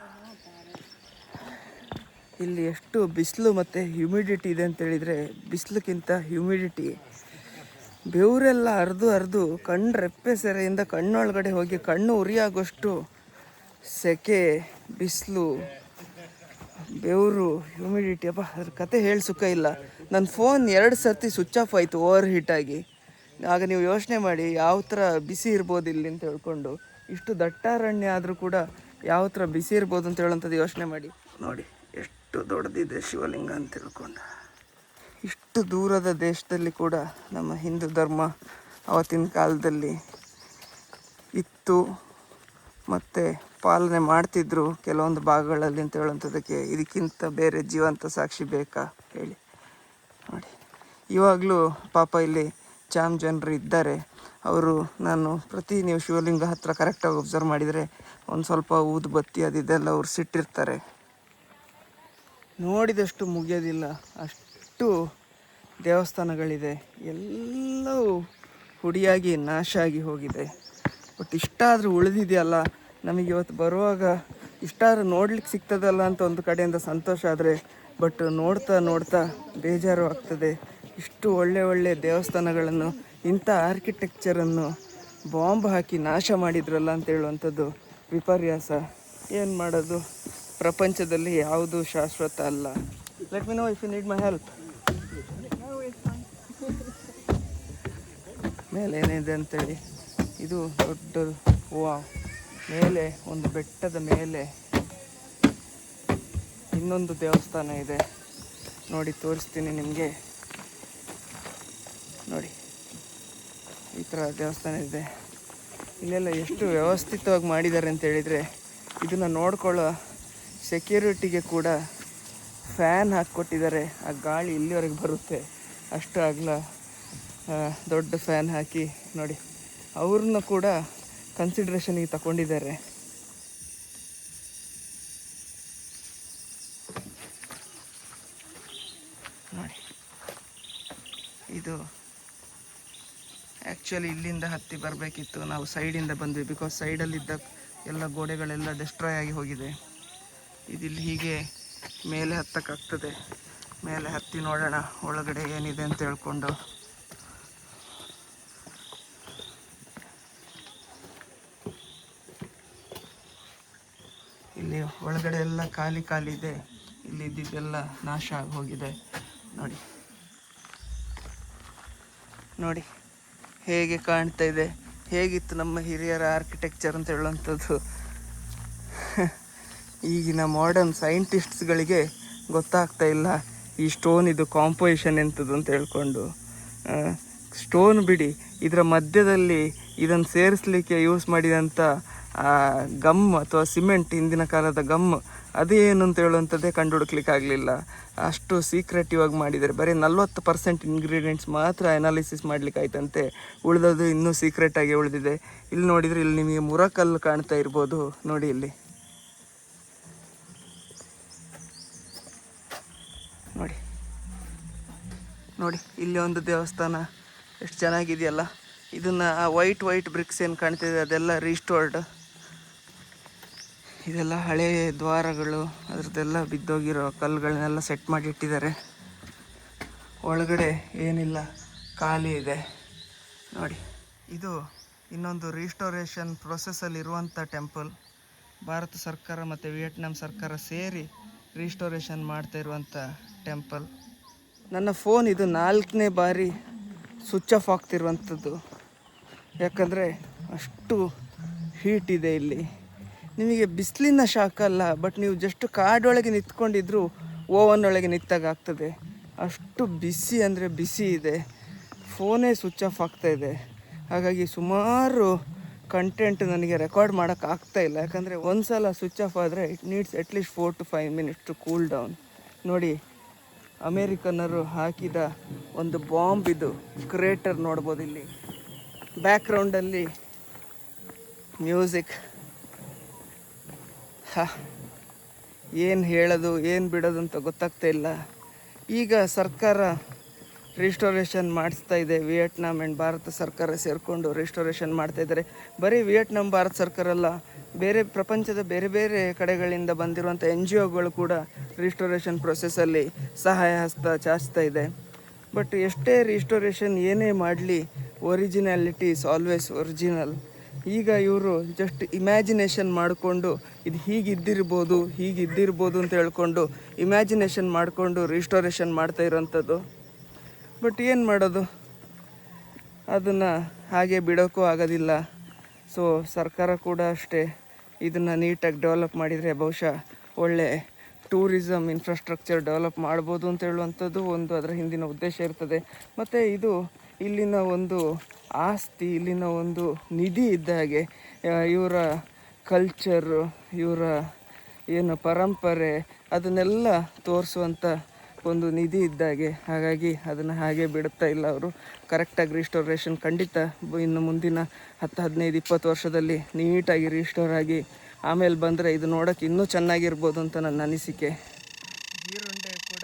S1: ಇಲ್ಲಿ ಎಷ್ಟು ಬಿಸಿಲು ಮತ್ತು ಹ್ಯುಮಿಡಿಟಿ ಇದೆ ಅಂತೇಳಿದರೆ, ಬಿಸಿಲಕ್ಕಿಂತ ಹ್ಯುಮಿಡಿಟಿ, ಬೆವರೆಲ್ಲ ಹರಿದು ಕಣ್ಣು ರೆಪ್ಪೆ ಸೆರೆಯಿಂದ ಕಣ್ಣೊಳಗಡೆ ಹೋಗಿ ಕಣ್ಣು ಉರಿಯಾಗೋಷ್ಟು ಸೆಕೆ, ಬಿಸಿಲು, ಬೆವರು, ಹ್ಯುಮಿಡಿಟಿ. ಅಪ್ಪ, ಅದ್ರ ಕತೆ ಹೇಳಿ ಸುಖ ಇಲ್ಲ. ನನ್ನ ಫೋನ್ 2 ಸರ್ತಿ ಸ್ವಿಚ್ ಆಫ್ ಆಯಿತು ಓವರ್ ಹೀಟಾಗಿ. ಆಗ ನೀವು ಯೋಚನೆ ಮಾಡಿ ಯಾವ ಥರ ಬಿಸಿ ಇರ್ಬೋದು ಇಲ್ಲಿ ಅಂತ ಹೇಳ್ಕೊಂಡು. ಇಷ್ಟು ದಟ್ಟಾರಣ್ಯ ಆದರೂ ಕೂಡ ಯಾವ ಥರ ಬಿಸಿ ಇರ್ಬೋದು ಅಂತ ಹೇಳೋಂಥದ್ದು ಯೋಚನೆ ಮಾಡಿ. ನೋಡಿ ಎಷ್ಟು ದೊಡ್ಡದಿದೆ ಶಿವಲಿಂಗ ಅಂತ ತಿಳ್ಕೊಂಡು. ಇಷ್ಟು ದೂರದ ದೇಶದಲ್ಲಿ ಕೂಡ ನಮ್ಮ ಹಿಂದೂ ಧರ್ಮ ಆವತ್ತಿನ ಕಾಲದಲ್ಲಿ ಇತ್ತು ಮತ್ತು ಪಾಲನೆ ಮಾಡ್ತಿದ್ರು ಕೆಲವೊಂದು ಭಾಗಗಳಲ್ಲಿ ಅಂತ ಹೇಳೋಂಥದ್ದಕ್ಕೆ ಇದಕ್ಕಿಂತ ಬೇರೆ ಜೀವಂತ ಸಾಕ್ಷಿ ಬೇಕಾ ಹೇಳಿ. ನೋಡಿ, ಇವಾಗಲೂ ಪಾಪ ಇಲ್ಲಿ ಚಾಮ್ ಜನರು ಇದ್ದಾರೆ. ಅವರು, ನೀವು ಶಿವಲಿಂಗ ಹತ್ರ ಕರೆಕ್ಟಾಗಿ ಒಬ್ಸರ್ವ್ ಮಾಡಿದರೆ ಒಂದು ಸ್ವಲ್ಪ ಊದುಬತ್ತಿ ಅದೆಲ್ಲ ಅವ್ರು ಸಿಟ್ಟಿರ್ತಾರೆ. ನೋಡಿದಷ್ಟು ಮುಗಿಯೋದಿಲ್ಲ, ಅಷ್ಟು ದೇವಸ್ಥಾನಗಳಿದೆ. ಎಲ್ಲವೂ ಹುಡಿಯಾಗಿ ನಾಶ ಆಗಿ ಹೋಗಿದೆ. ಬಟ್ ಇಷ್ಟಾದರೂ ಉಳಿದಿದೆಯಲ್ಲ, ನಮಗೆ ಇವತ್ತು ಬರುವಾಗ ಇಷ್ಟಾದ್ರೂ ನೋಡ್ಲಿಕ್ಕೆ ಸಿಗ್ತದಲ್ಲ ಅಂತ ಒಂದು ಕಡೆಯಿಂದ ಸಂತೋಷ. ಆದರೆ ಬಟ್ ನೋಡ್ತಾ ಬೇಜಾರು ಆಗ್ತದೆ. ಇಷ್ಟು ಒಳ್ಳೆ ದೇವಸ್ಥಾನಗಳನ್ನು, ಇಂಥ ಆರ್ಕಿಟೆಕ್ಚರನ್ನು ಬಾಂಬ್ ಹಾಕಿ ನಾಶ ಮಾಡಿದ್ರಲ್ಲ ಅಂತ ಹೇಳುವಂಥದ್ದು ವಿಪರ್ಯಾಸ. ಏನು ಮಾಡೋದು, ಪ್ರಪಂಚದಲ್ಲಿ ಯಾವುದೂ ಶಾಶ್ವತ ಅಲ್ಲ. Let me know if you need my help. ಮೇಲೆ ಏನಿದೆ ಅಂತೇಳಿ. ಇದು ದೊಡ್ಡ ಮೇಲೆ ಒಂದು ಬೆಟ್ಟದ ಮೇಲೆ ಇನ್ನೊಂದು ದೇವಸ್ಥಾನ ಇದೆ. ನೋಡಿ, ತೋರಿಸ್ತೀನಿ ನಿಮಗೆ. ನೋಡಿ, ಈ ಥರ ದೇವಸ್ಥಾನ ಇದೆ. ಇಲ್ಲೆಲ್ಲ ಎಷ್ಟು ವ್ಯವಸ್ಥಿತವಾಗಿ ಮಾಡಿದ್ದಾರೆ ಅಂತ ಹೇಳಿದರೆ, ಇದನ್ನು ನೋಡ್ಕೊಳ್ಳೋ ಸೆಕ್ಯೂರಿಟಿಗೆ ಕೂಡ ಫ್ಯಾನ್ ಹಾಕಿಕೊಟ್ಟಿದ್ದಾರೆ, ಆ ಗಾಳಿ ಇಲ್ಲಿವರೆಗೆ ಬರುತ್ತೆ ಅಷ್ಟು ಅಗಲ ದೊಡ್ಡ ಫ್ಯಾನ್ ಹಾಕಿ ನೋಡಿ. ಅವ್ರನ್ನ ಕೂಡ ಕನ್ಸಿಡ್ರೇಷನಿಗೆ ತಗೊಂಡಿದ್ದಾರೆ. ನೋಡಿ, ಇದು ಆ್ಯಕ್ಚುಲಿ ಇಲ್ಲಿಂದ ಹತ್ತಿ ಬರಬೇಕಿತ್ತು, ನಾವು ಸೈಡಿಂದ ಬಂದ್ವಿ. ಬಿಕಾಸ್ ಸೈಡಲ್ಲಿದ್ದ ಎಲ್ಲ ಗೋಡೆಗಳೆಲ್ಲ ಡೆಸ್ಟ್ರಾಯ್ ಆಗಿ ಹೋಗಿದೆ. ಇದಿಲ್ಲಿ ಹೀಗೆ ಮೇಲೆ ಹತ್ತಕ್ಕಾಗ್ತದೆ. ಮೇಲೆ ಹತ್ತಿ ನೋಡೋಣ ಒಳಗಡೆ ಏನಿದೆ ಅಂತ ಹೇಳ್ಕೊಂಡು. ಇಲ್ಲಿ ಒಳಗಡೆ ಎಲ್ಲ ಖಾಲಿ ಖಾಲಿ ಇದೆ. ಇಲ್ಲಿ ಇದ್ದಿದ್ದೆಲ್ಲ ನಾಶ ಆಗಿ ಹೋಗಿದೆ. ನೋಡಿ ನೋಡಿ ಹೇಗೆ ಕಾಣ್ತಾ ಇದೆ. ಹೇಗಿತ್ತು ನಮ್ಮ ಹಿರಿಯರ ಆರ್ಕಿಟೆಕ್ಚರ್ ಅಂತ ಹೇಳುವಂಥದ್ದು. ಈಗಿನ ಮಾಡರ್ನ್ ಸೈಂಟಿಸ್ಟ್ಸ್ಗಳಿಗೆ ಗೊತ್ತಾಗ್ತಾ ಇಲ್ಲ ಈ ಸ್ಟೋನ್ ಇದು ಕಾಂಪೋಸಿಷನ್ ಎಂಥದ್ದು ಅಂತ ಹೇಳ್ಕೊಂಡು. ಸ್ಟೋನ್ ಬಿಡಿ, ಇದರ ಮಧ್ಯದಲ್ಲಿ ಇದನ್ನು ಸೇರಿಸ್ಲಿಕ್ಕೆ ಯೂಸ್ ಮಾಡಿದಂಥ ಗಮ್ ಅಥವಾ ಸಿಮೆಂಟ್, ಹಿಂದಿನ ಕಾಲದ ಗಮ್, ಅದೇನು ಅಂತ ಹೇಳುವಂಥದ್ದೇ ಕಂಡುಹುಡುಕ್ಲಿಕ್ಕೆ ಆಗಲಿಲ್ಲ. ಅಷ್ಟು ಸೀಕ್ರೆಟಿವ್ ಆಗಿ ಮಾಡಿದ್ದಾರೆ. ಬರೀ 40% ಇಂಗ್ರೀಡಿಯೆಂಟ್ಸ್ ಮಾತ್ರ ಅನಾಲಿಸಿಸ್ ಮಾಡ್ಲಿಕ್ಕೆ ಆಯ್ತಂತೆ. ಉಳಿದದು ಇನ್ನೂ ಸೀಕ್ರೆಟಾಗಿ ಉಳಿದಿದೆ. ಇಲ್ಲಿ ನೋಡಿದರೆ ಇಲ್ಲಿ ನಿಮಗೆ ಮುರಕಲ್ಲು ಕಾಣ್ತಾ ಇರ್ಬೋದು. ನೋಡಿ ಇಲ್ಲಿ ನೋಡಿ ನೋಡಿ ಇಲ್ಲಿ ಒಂದು ದೇವಸ್ಥಾನ ಎಷ್ಟು ಚೆನ್ನಾಗಿದೆಯಲ್ಲ. ಇದನ್ನು ಆ ವೈಟ್ ಬ್ರಿಕ್ಸ್ ಏನು ಕಾಣ್ತಿದೆ ಅದೆಲ್ಲ ರೀಸ್ಟೋರ್ಡ್. ಇದೆಲ್ಲ ಹಳೆ ದ್ವಾರಗಳು, ಅದರದ್ದೆಲ್ಲ ಬಿದ್ದೋಗಿರೋ ಕಲ್ಲುಗಳನ್ನೆಲ್ಲ ಸೆಟ್ ಮಾಡಿ ಇಟ್ಟಿದ್ದಾರೆ. ಒಳಗಡೆ ಏನಿಲ್ಲ, ಖಾಲಿ ಇದೆ. ನೋಡಿ, ಇದು ಇನ್ನೊಂದು ರೀಸ್ಟೋರೇಷನ್ ಪ್ರೊಸೆಸ್ಸಲ್ಲಿರುವಂಥ ಟೆಂಪಲ್. ಭಾರತ ಸರ್ಕಾರ ಮತ್ತು ವಿಯೆಟ್ನಾಂ ಸರ್ಕಾರ ಸೇರಿ ರೀಸ್ಟೋರೇಷನ್ ಮಾಡ್ತಾ ಇರುವಂಥ ಟೆಂಪಲ್. ನನ್ನ ಫೋನ್ ಇದು 4ನೇ ಬಾರಿ ಸ್ವಿಚ್ ಆಫ್ ಆಗ್ತಿರುವಂಥದ್ದು. ಯಾಕಂದರೆ ಅಷ್ಟು ಹೀಟ್ ಇದೆ ಇಲ್ಲಿ. ನಿಮಗೆ ಬಿಸಿಲಿನ ಶಾಖ ಅಲ್ಲ, ಬಟ್ ನೀವು ಜಸ್ಟ್ ಕಾಡೊಳಗೆ ನಿಂತ್ಕೊಂಡಿದ್ರು ಓವನ್ ಒಳಗೆ ನಿಂತಾಗ ಆಗ್ತದೆ. ಅಷ್ಟು ಬಿಸಿ ಅಂದರೆ ಬಿಸಿ ಇದೆ. ಫೋನೇ ಸ್ವಿಚ್ ಆಫ್ ಆಗ್ತಾಯಿದೆ. ಹಾಗಾಗಿ ಸುಮಾರು ಕಂಟೆಂಟ್ ನನಗೆ ರೆಕಾರ್ಡ್ ಮಾಡೋಕ್ಕೆ ಆಗ್ತಾಯಿಲ್ಲ. ಯಾಕಂದರೆ ಒಂದು ಸಲ ಸ್ವಿಚ್ ಆಫ್ ಆದರೆ it needs at least 4 to 5 minutes to cool down. ನೋಡಿ, ಅಮೇರಿಕನ್ನರು ಹಾಕಿದ ಒಂದು ಬಾಂಬ್ ಇದು. ಕ್ರೇಟರ್ ನೋಡ್ಬೋದು ಇಲ್ಲಿ. ಬ್ಯಾಕ್ಗ್ರೌಂಡಲ್ಲಿ ಮ್ಯೂಸಿಕ್. ಏನು ಹೇಳೋದು ಏನು ಬಿಡೋದು ಅಂತ ಗೊತ್ತಾಗ್ತಾ ಇಲ್ಲ. ಈಗ ಸರ್ಕಾರ ರಿಸ್ಟೋರೇಷನ್ ಮಾಡಿಸ್ತಾ ಇದೆ. ವಿಯೆಟ್ನಾಂ ಆ್ಯಂಡ್ ಭಾರತ ಸರ್ಕಾರ ಸೇರಿಕೊಂಡು ರಿಸ್ಟೋರೇಷನ್ ಮಾಡ್ತಾಯಿದ್ದಾರೆ. ಬರೀ ವಿಯೆಟ್ನಾಂ ಭಾರತ ಸರ್ಕಾರ ಅಲ್ಲ, ಬೇರೆ ಪ್ರಪಂಚದ ಬೇರೆ ಬೇರೆ ಕಡೆಗಳಿಂದ ಬಂದಿರುವಂಥ NGOಗಳು ಕೂಡ ರಿಸ್ಟೋರೇಷನ್ ಪ್ರೊಸೆಸ್ಸಲ್ಲಿ ಸಹಾಯ ಹಸ್ತ ಚಾಚ್ತಾ ಇದೆ. ಬಟ್ ಎಷ್ಟೇ ರಿಸ್ಟೋರೇಷನ್ ಏನೇ ಮಾಡಲಿ, ಒರಿಜಿನಾಲಿಟಿ ಇಸ್ ಆಲ್ವೇಸ್ ಒರಿಜಿನಲ್. ಈಗ ಇವರು ಜಸ್ಟ್ ಇಮ್ಯಾಜಿನೇಷನ್ ಮಾಡಿಕೊಂಡು ಇದು ಹೀಗಿದ್ದಿರ್ಬೋದು ಅಂತ ಹೇಳ್ಕೊಂಡು ಇಮ್ಯಾಜಿನೇಷನ್ ಮಾಡಿಕೊಂಡು ರಿಸ್ಟೋರೇಷನ್ ಮಾಡ್ತಾ ಇರೋವಂಥದ್ದು. ಬಟ್ ಏನು ಮಾಡೋದು, ಅದನ್ನು ಹಾಗೆ ಬಿಡೋಕ್ಕೂ ಆಗೋದಿಲ್ಲ. ಸೊ ಸರ್ಕಾರ ಕೂಡ ಅಷ್ಟೇ ಇದನ್ನು ನೀಟಾಗಿ ಡೆವಲಪ್ ಮಾಡಿದರೆ ಬಹುಶಃ ಒಳ್ಳೆ ಟೂರಿಸಮ್ ಇನ್ಫ್ರಾಸ್ಟ್ರಕ್ಚರ್ ಡೆವಲಪ್ ಮಾಡ್ಬೋದು ಅಂತ ಹೇಳುವಂಥದ್ದು ಒಂದು ಅದರ ಹಿಂದಿನ ಉದ್ದೇಶ ಇರ್ತದೆ. ಮತ್ತು ಇದು ಇಲ್ಲಿನ ಒಂದು ಆಸ್ತಿ, ಇಲ್ಲಿನ ಒಂದು ನಿಧಿ ಇದ್ದ ಹಾಗೆ. ಇವರ ಕಲ್ಚರು, ಇವರ ಏನು ಪರಂಪರೆ, ಅದನ್ನೆಲ್ಲ ತೋರಿಸುವಂಥ ಒಂದು ನಿಧಿ ಇದ್ದಾಗೆ. ಹಾಗಾಗಿ ಅದನ್ನು ಹಾಗೆ ಬಿಡುತ್ತಾ ಇಲ್ಲ ಅವರು. ಕರೆಕ್ಟಾಗಿ ರಿಸ್ಟೋರೇಷನ್ ಖಂಡಿತ ಇನ್ನು ಮುಂದಿನ 10, 15, 20 ವರ್ಷದಲ್ಲಿ ನೀಟಾಗಿ ರಿಸ್ಟೋರ್ ಆಗಿ ಆಮೇಲೆ ಬಂದರೆ ಇದು ನೋಡೋಕ್ಕೆ ಇನ್ನೂ ಚೆನ್ನಾಗಿರ್ಬೋದು ಅಂತ ನನ್ನ ಅನಿಸಿಕೆ. ಜೀರುಂಡೆ ಕೂಡ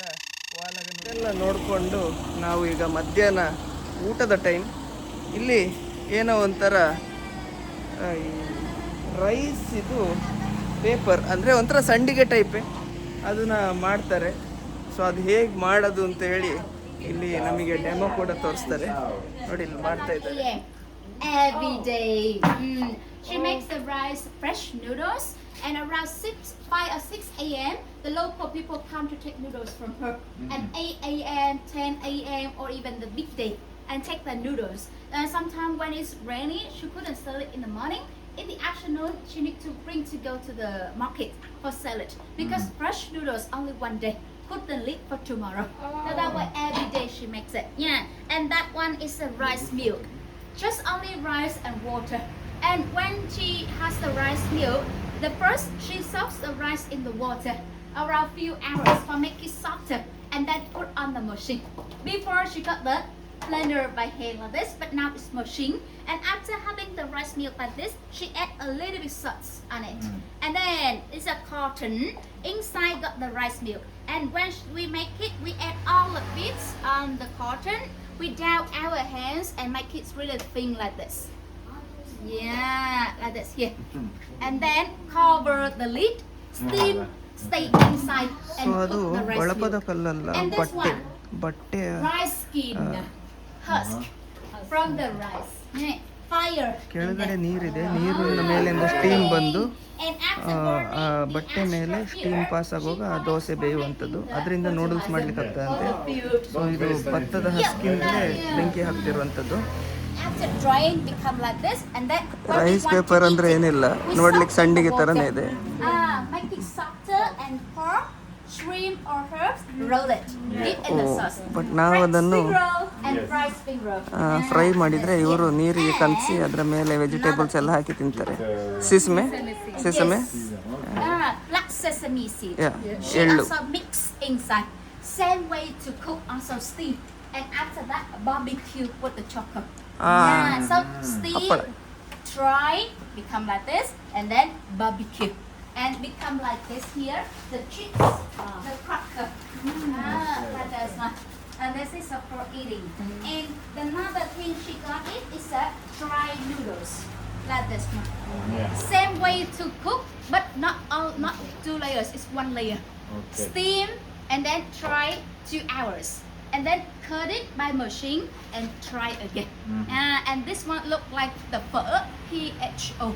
S1: ಇದೆಲ್ಲ ನೋಡಿಕೊಂಡು ನಾವು ಈಗ ಮಧ್ಯಾಹ್ನ ಊಟದ ಟೈಮ್. ಇಲ್ಲಿ ಏನೋ ಒಂಥರ ರೈಸ್, ಇದು ಪೇಪರ್ ಅಂದರೆ ಒಂಥರ ಸಂಡಿಗೆ ಟೈಪೇ, ಅದನ್ನು ಮಾಡ್ತಾರೆ. ಸೊ ಅದು ಹೇಗೆ ಮಾಡೋದು ಅಂತ ಹೇಳಿ ಇಲ್ಲಿ ನಮಗೆ ಡೆಮೋ ಕೂಡ ತೋರಿಸ್ತಾರೆ. ನೋಡಿ, ಇಲ್ಲಿ ಮಾಡ್ತಾ ಇದ್ದಾರೆ.
S2: Every day. She makes the rice fresh noodles, and around 5 or 6 a.m. the local people come to take noodles from her. And 8 a.m., 10 a.m. or even the weekday and take the noodles. Sometimes when it's rainy, she couldn't sell it in the morning. In the afternoon, she need to bring to go to the market for sell it, because fresh noodles only one day. Couldn't leave for tomorrow. So that way every day she makes it. Yeah, and that one is a rice milk. Just only rice and water. And when she has the rice milk, the first she soaks the rice in the water. around few hours for make it softer, and then put on the machine. Before she got the blender by hand like this, but now it's machine. And after having the rice milk like this, she add a little bit salt on it. And then it's a cotton. Inside got the rice milk. And when we make it, we add all the bits on the cotton without our hands and make it really thin like this. Yeah, like this here. And then cover the lid, steam, stay inside and
S1: so ಅದು
S2: cook the rice
S1: ಬಳಪದ
S2: milk.
S1: ಕಲ್ಲಲ್ಲ,
S2: And this
S1: ಬಟ್ಟೆ
S2: one,
S1: ಬಟ್ಟೆಯ
S2: rice skin, husk from the rice. Yeah, fire.
S1: ಕೆಳಗಡೆ ನೀರಿದೆ, ನೀರಿನ ಮೇಲಿಂದ steam ಬಂದು
S2: And after burning, the
S1: ಬಟ್ಟೆ
S2: ash
S1: ಮೇಲೆ
S2: from
S1: ಸ್ಟೀಮ್
S2: here,
S1: ಪಾಸ್ ಆಗುವಾಗ ಆ ದೋಸೆ ಬೇಯುವಂಥದ್ದು, ಅದರಿಂದ ನೂಡಲ್ಸ್ ಮಾಡ್ಲಿಕ್ಕೆ ಆಗ್ತದಂತೆ.
S2: field.
S1: ಸೊ ಇದು ಭತ್ತದ ಹಸ್ಕಿಂದಲೇ ಬೆಂಕಿ ಹಾಕ್ತಿರುವಂಥದ್ದು.
S2: After drying become like this, and then when we
S1: rice
S2: want to
S1: paper ಅಂದ್ರೆ
S2: eat it,
S1: ಏನಿಲ್ಲ,
S2: we
S1: ನೋಡ್ಲಿಕ್ಕೆ
S2: soak in
S1: ಸಂಡಿಗೆ
S2: the
S1: ತರನೇ
S2: water.
S1: ಇದೆ.
S2: Make it softer and pork, shrimp or herbs, roll it, dip in the sauce.
S1: But ನಾವು
S2: Fried
S1: ಅದನ್ನು
S2: spring roll and fried spring roll.
S1: Fry ಮಾಡಿದರೆ ಇವರು ನೀರಿಗೆ ಕಲಸಿ ಅದರ ಮೇಲೆ ವೆಜಿಟೇಬಲ್ಸ್ ಎಲ್ಲ ಹಾಕಿ ತಿಂತಾರೆ. ಸಿಸ್ಮೆ ಸಿಸಮೆ
S2: Black sesame seed.
S1: Yeah,
S2: She
S1: yellow.
S2: also mix inside. Same way to cook, also steam. And after that, barbecue with the chocolate. So steam,
S1: Appala.
S2: dry, become like this, and then barbecue. And become like this here, the chips, the cracker. Like this one. And this is for eating. And another thing she got it is a dry noodles. Like this one. Same way to cook, but not 2 layers, it's 1 layer. Steam and then try 2 hours. And then cut it by machine and try again. And this one look like the pho, PHO.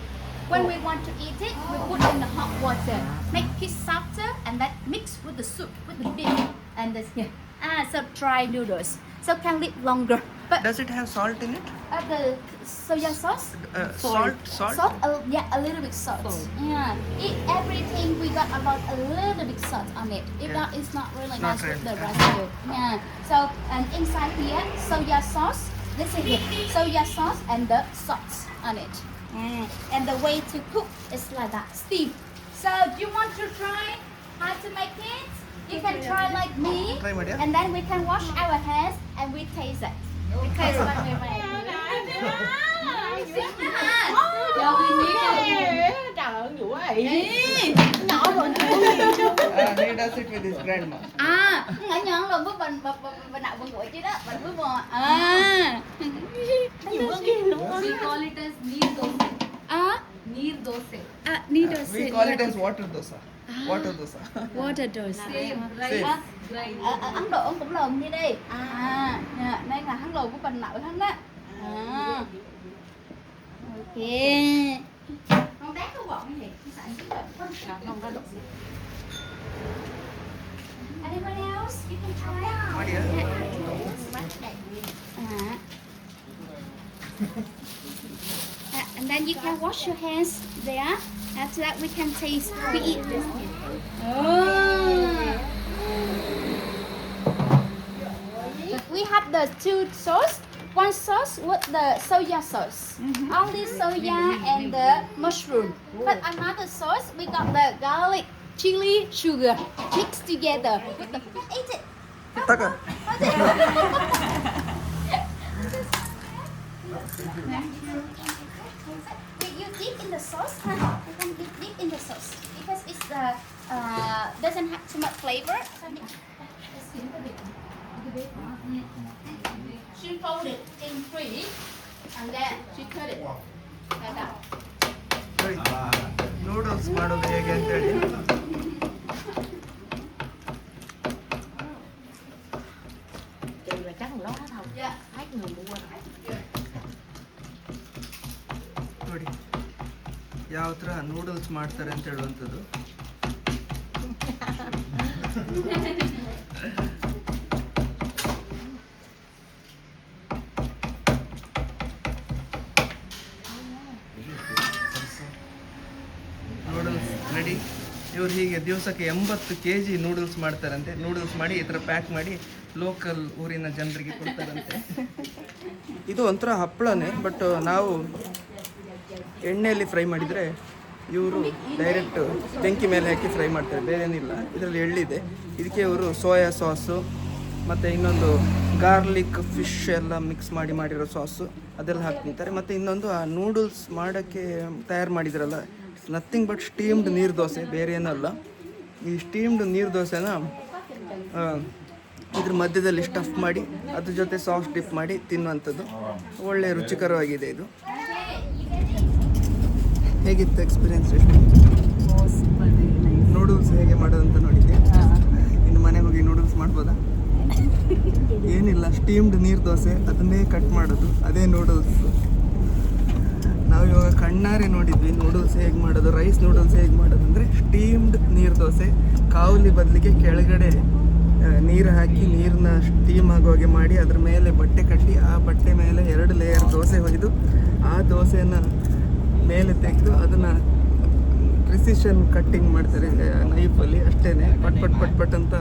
S2: When we want to eat it, we put in the hot water, make it softer, and then mix with the soup, with the beef, and this here. So dry noodles, so can live longer. But
S1: does it have salt in it?
S2: the soya sauce,
S1: salt
S2: yeah, a little bit salt. Yeah, eat everything we got about a little bit salt on it. If not, it's not really
S1: Not
S2: nice with the
S1: really.
S2: rice milk. Yeah. So and inside here, soya sauce. This is here, soya sauce and the salt on it. And the way to cook is like that, steam. So do you want to try how to make it? You can try like me,
S1: Try, my dear.
S2: and then we can wash our hands and we taste it. We taste what we make. Giờ mình nghĩ
S4: Trời ơi, Vũ ơi. Nhỏ rồi.
S1: he does it with his grandma.
S2: ngã nhọn là với mình nạo bằng tuổi chứ đó, mình với bò.
S4: Nhiều hơn kia đúng không?
S6: We call it as neer dosai. Neer dosai.
S2: Needles.
S1: We call it as water dosa. Water dosa.
S2: Water dose.
S6: Same,
S1: Same.
S6: right? Right.
S2: Ở Ấn Độ cũng làm như đây. Đây là hắn lồn của mình nạo hắn đó. Ok. Con đá có gọn như vậy.
S4: Không có độ.
S2: Anyone else? You can try.
S1: ಮಾಡಿಯಾ?
S2: And then you can wash your hands there. After that, we can taste. We eat this. We have the 2 sauce. One sauce with the soya sauce. Only soya and the mushroom. But another sauce, we got the garlic, chili, sugar mixed together with the. Eat it.
S1: ತಗ.
S2: You dip in the sauce, huh? You can dip in the sauce because it's the doesn't have too much flavor. She fold it in 3 and then she cut it like that.
S1: Noodles ಮಾಡೋದು ಹೇಗೆ ಅಂತೇಳಿ
S4: Chị là chắc một ló thầu.
S2: Yeah.
S4: Hết người mua rồi.
S1: ನೋಡಿ ಯಾವ ಥರ noodles ಮಾಡ್ತಾರೆ ಅಂತ ಹೇಳುವಂಥದ್ದು. Noodles ready. ಇವ್ರು ಹೀಗೆ ದಿವಸಕ್ಕೆ 80 kg ನೂಡಲ್ಸ್ ಮಾಡ್ತಾರಂತೆ. ನೂಡಲ್ಸ್ ಮಾಡಿ ಈ ಥರ ಪ್ಯಾಕ್ ಮಾಡಿ ಲೋಕಲ್ ಊರಿನ ಜನರಿಗೆ ಕೊಡ್ತಾರಂತೆ. ಇದು ಒಂಥರ ಹಪ್ಪಳನೇ, ಬಟ್ ನಾವು ಎಣ್ಣೆಯಲ್ಲಿ ಫ್ರೈ ಮಾಡಿದರೆ ಇವರು ಡೈರೆಕ್ಟ್ ಬೆಂಕಿ ಮೇಲೆ ಹಾಕಿ ಫ್ರೈ ಮಾಡ್ತಾರೆ, ಬೇರೆ ಏನಿಲ್ಲ. ಇದರಲ್ಲಿ ಎಳ್ಳಿದೆ, ಇದಕ್ಕೆ ಇವರು ಸೋಯಾ ಸಾಸು ಮತ್ತು ಇನ್ನೊಂದು ಗಾರ್ಲಿಕ್ ಫಿಶ್ ಎಲ್ಲ ಮಿಕ್ಸ್ ಮಾಡಿರೋ ಸಾಸು ಅದೆಲ್ಲ ಹಾಕಿ ತಿಂತಾರೆ. ಮತ್ತು ಇನ್ನೊಂದು ಆ ನೂಡಲ್ಸ್ ಮಾಡೋಕ್ಕೆ ತಯಾರು ಮಾಡಿದ್ರಲ್ಲ, ಇಟ್ಸ್ ನಥಿಂಗ್ ಬಟ್ ಸ್ಟೀಮ್ಡ್ ನೀರು ದೋಸೆ, ಬೇರೆ ಏನಲ್ಲ. ಈ ಸ್ಟೀಮ್ಡ್ ನೀರು ದೋಸೆನ ಇದ್ರ ಮಧ್ಯದಲ್ಲಿ ಸ್ಟಫ್ ಮಾಡಿ ಅದ್ರ ಜೊತೆ ಸಾಸ್ ಡಿಪ್ ಮಾಡಿ ತಿನ್ನುವಂಥದ್ದು. ಒಳ್ಳೆ ರುಚಿಕರವಾಗಿದೆ ಇದು. ಹೇಗಿತ್ತು ಎಕ್ಸ್ಪೀರಿಯನ್ಸ್? ನೂಡಲ್ಸ್ ಹೇಗೆ ಮಾಡೋದಂತ ನೋಡಿದ್ದೆ. ಇನ್ನು ಮನೆಗೆ ಹೋಗಿ ನೂಡಲ್ಸ್ ಮಾಡ್ಬೋದಾ? ಏನಿಲ್ಲ, ಸ್ಟೀಮ್ಡ್ ನೀರು ದೋಸೆ ಅದನ್ನೇ ಕಟ್ ಮಾಡೋದು, ಅದೇ ನೂಡಲ್ಸ್. ನಾವು ಇವಾಗ ಕಣ್ಣಾರೆ ನೋಡಿದ್ವಿ ನೂಡಲ್ಸ್ ಹೇಗೆ ಮಾಡೋದು, ರೈಸ್ ನೂಡಲ್ಸ್ ಹೇಗೆ ಮಾಡೋದು ಅಂದರೆ ಸ್ಟೀಮ್ಡ್ ನೀರು ದೋಸೆ. ಕಾವಲಿ ಬದಲಿಗೆ ಕೆಳಗಡೆ ನೀರು ಹಾಕಿ ನೀರನ್ನ ಸ್ಟೀಮ್ ಆಗೋಗೆ ಮಾಡಿ ಅದ್ರ ಮೇಲೆ ಬಟ್ಟೆ ಕಟ್ಟಿ ಆ ಬಟ್ಟೆ ಮೇಲೆ 2 ಲೇಯರ್ ದೋಸೆ ಹೊಯ್ದು ಆ ದೋಸೆನ ಮೇಲೆ ತೆಗೆದು ಅದನ್ನು ಪ್ರಿಸಿಷನ್ ಕಟ್ಟಿಂಗ್ ಮಾಡ್ತಾರೆ ನೈಫಲ್ಲಿ, ಅಷ್ಟೇ. ಪಟ್ ಪಟ್ ಪಟ್ ಪಟ್ ಅಂತ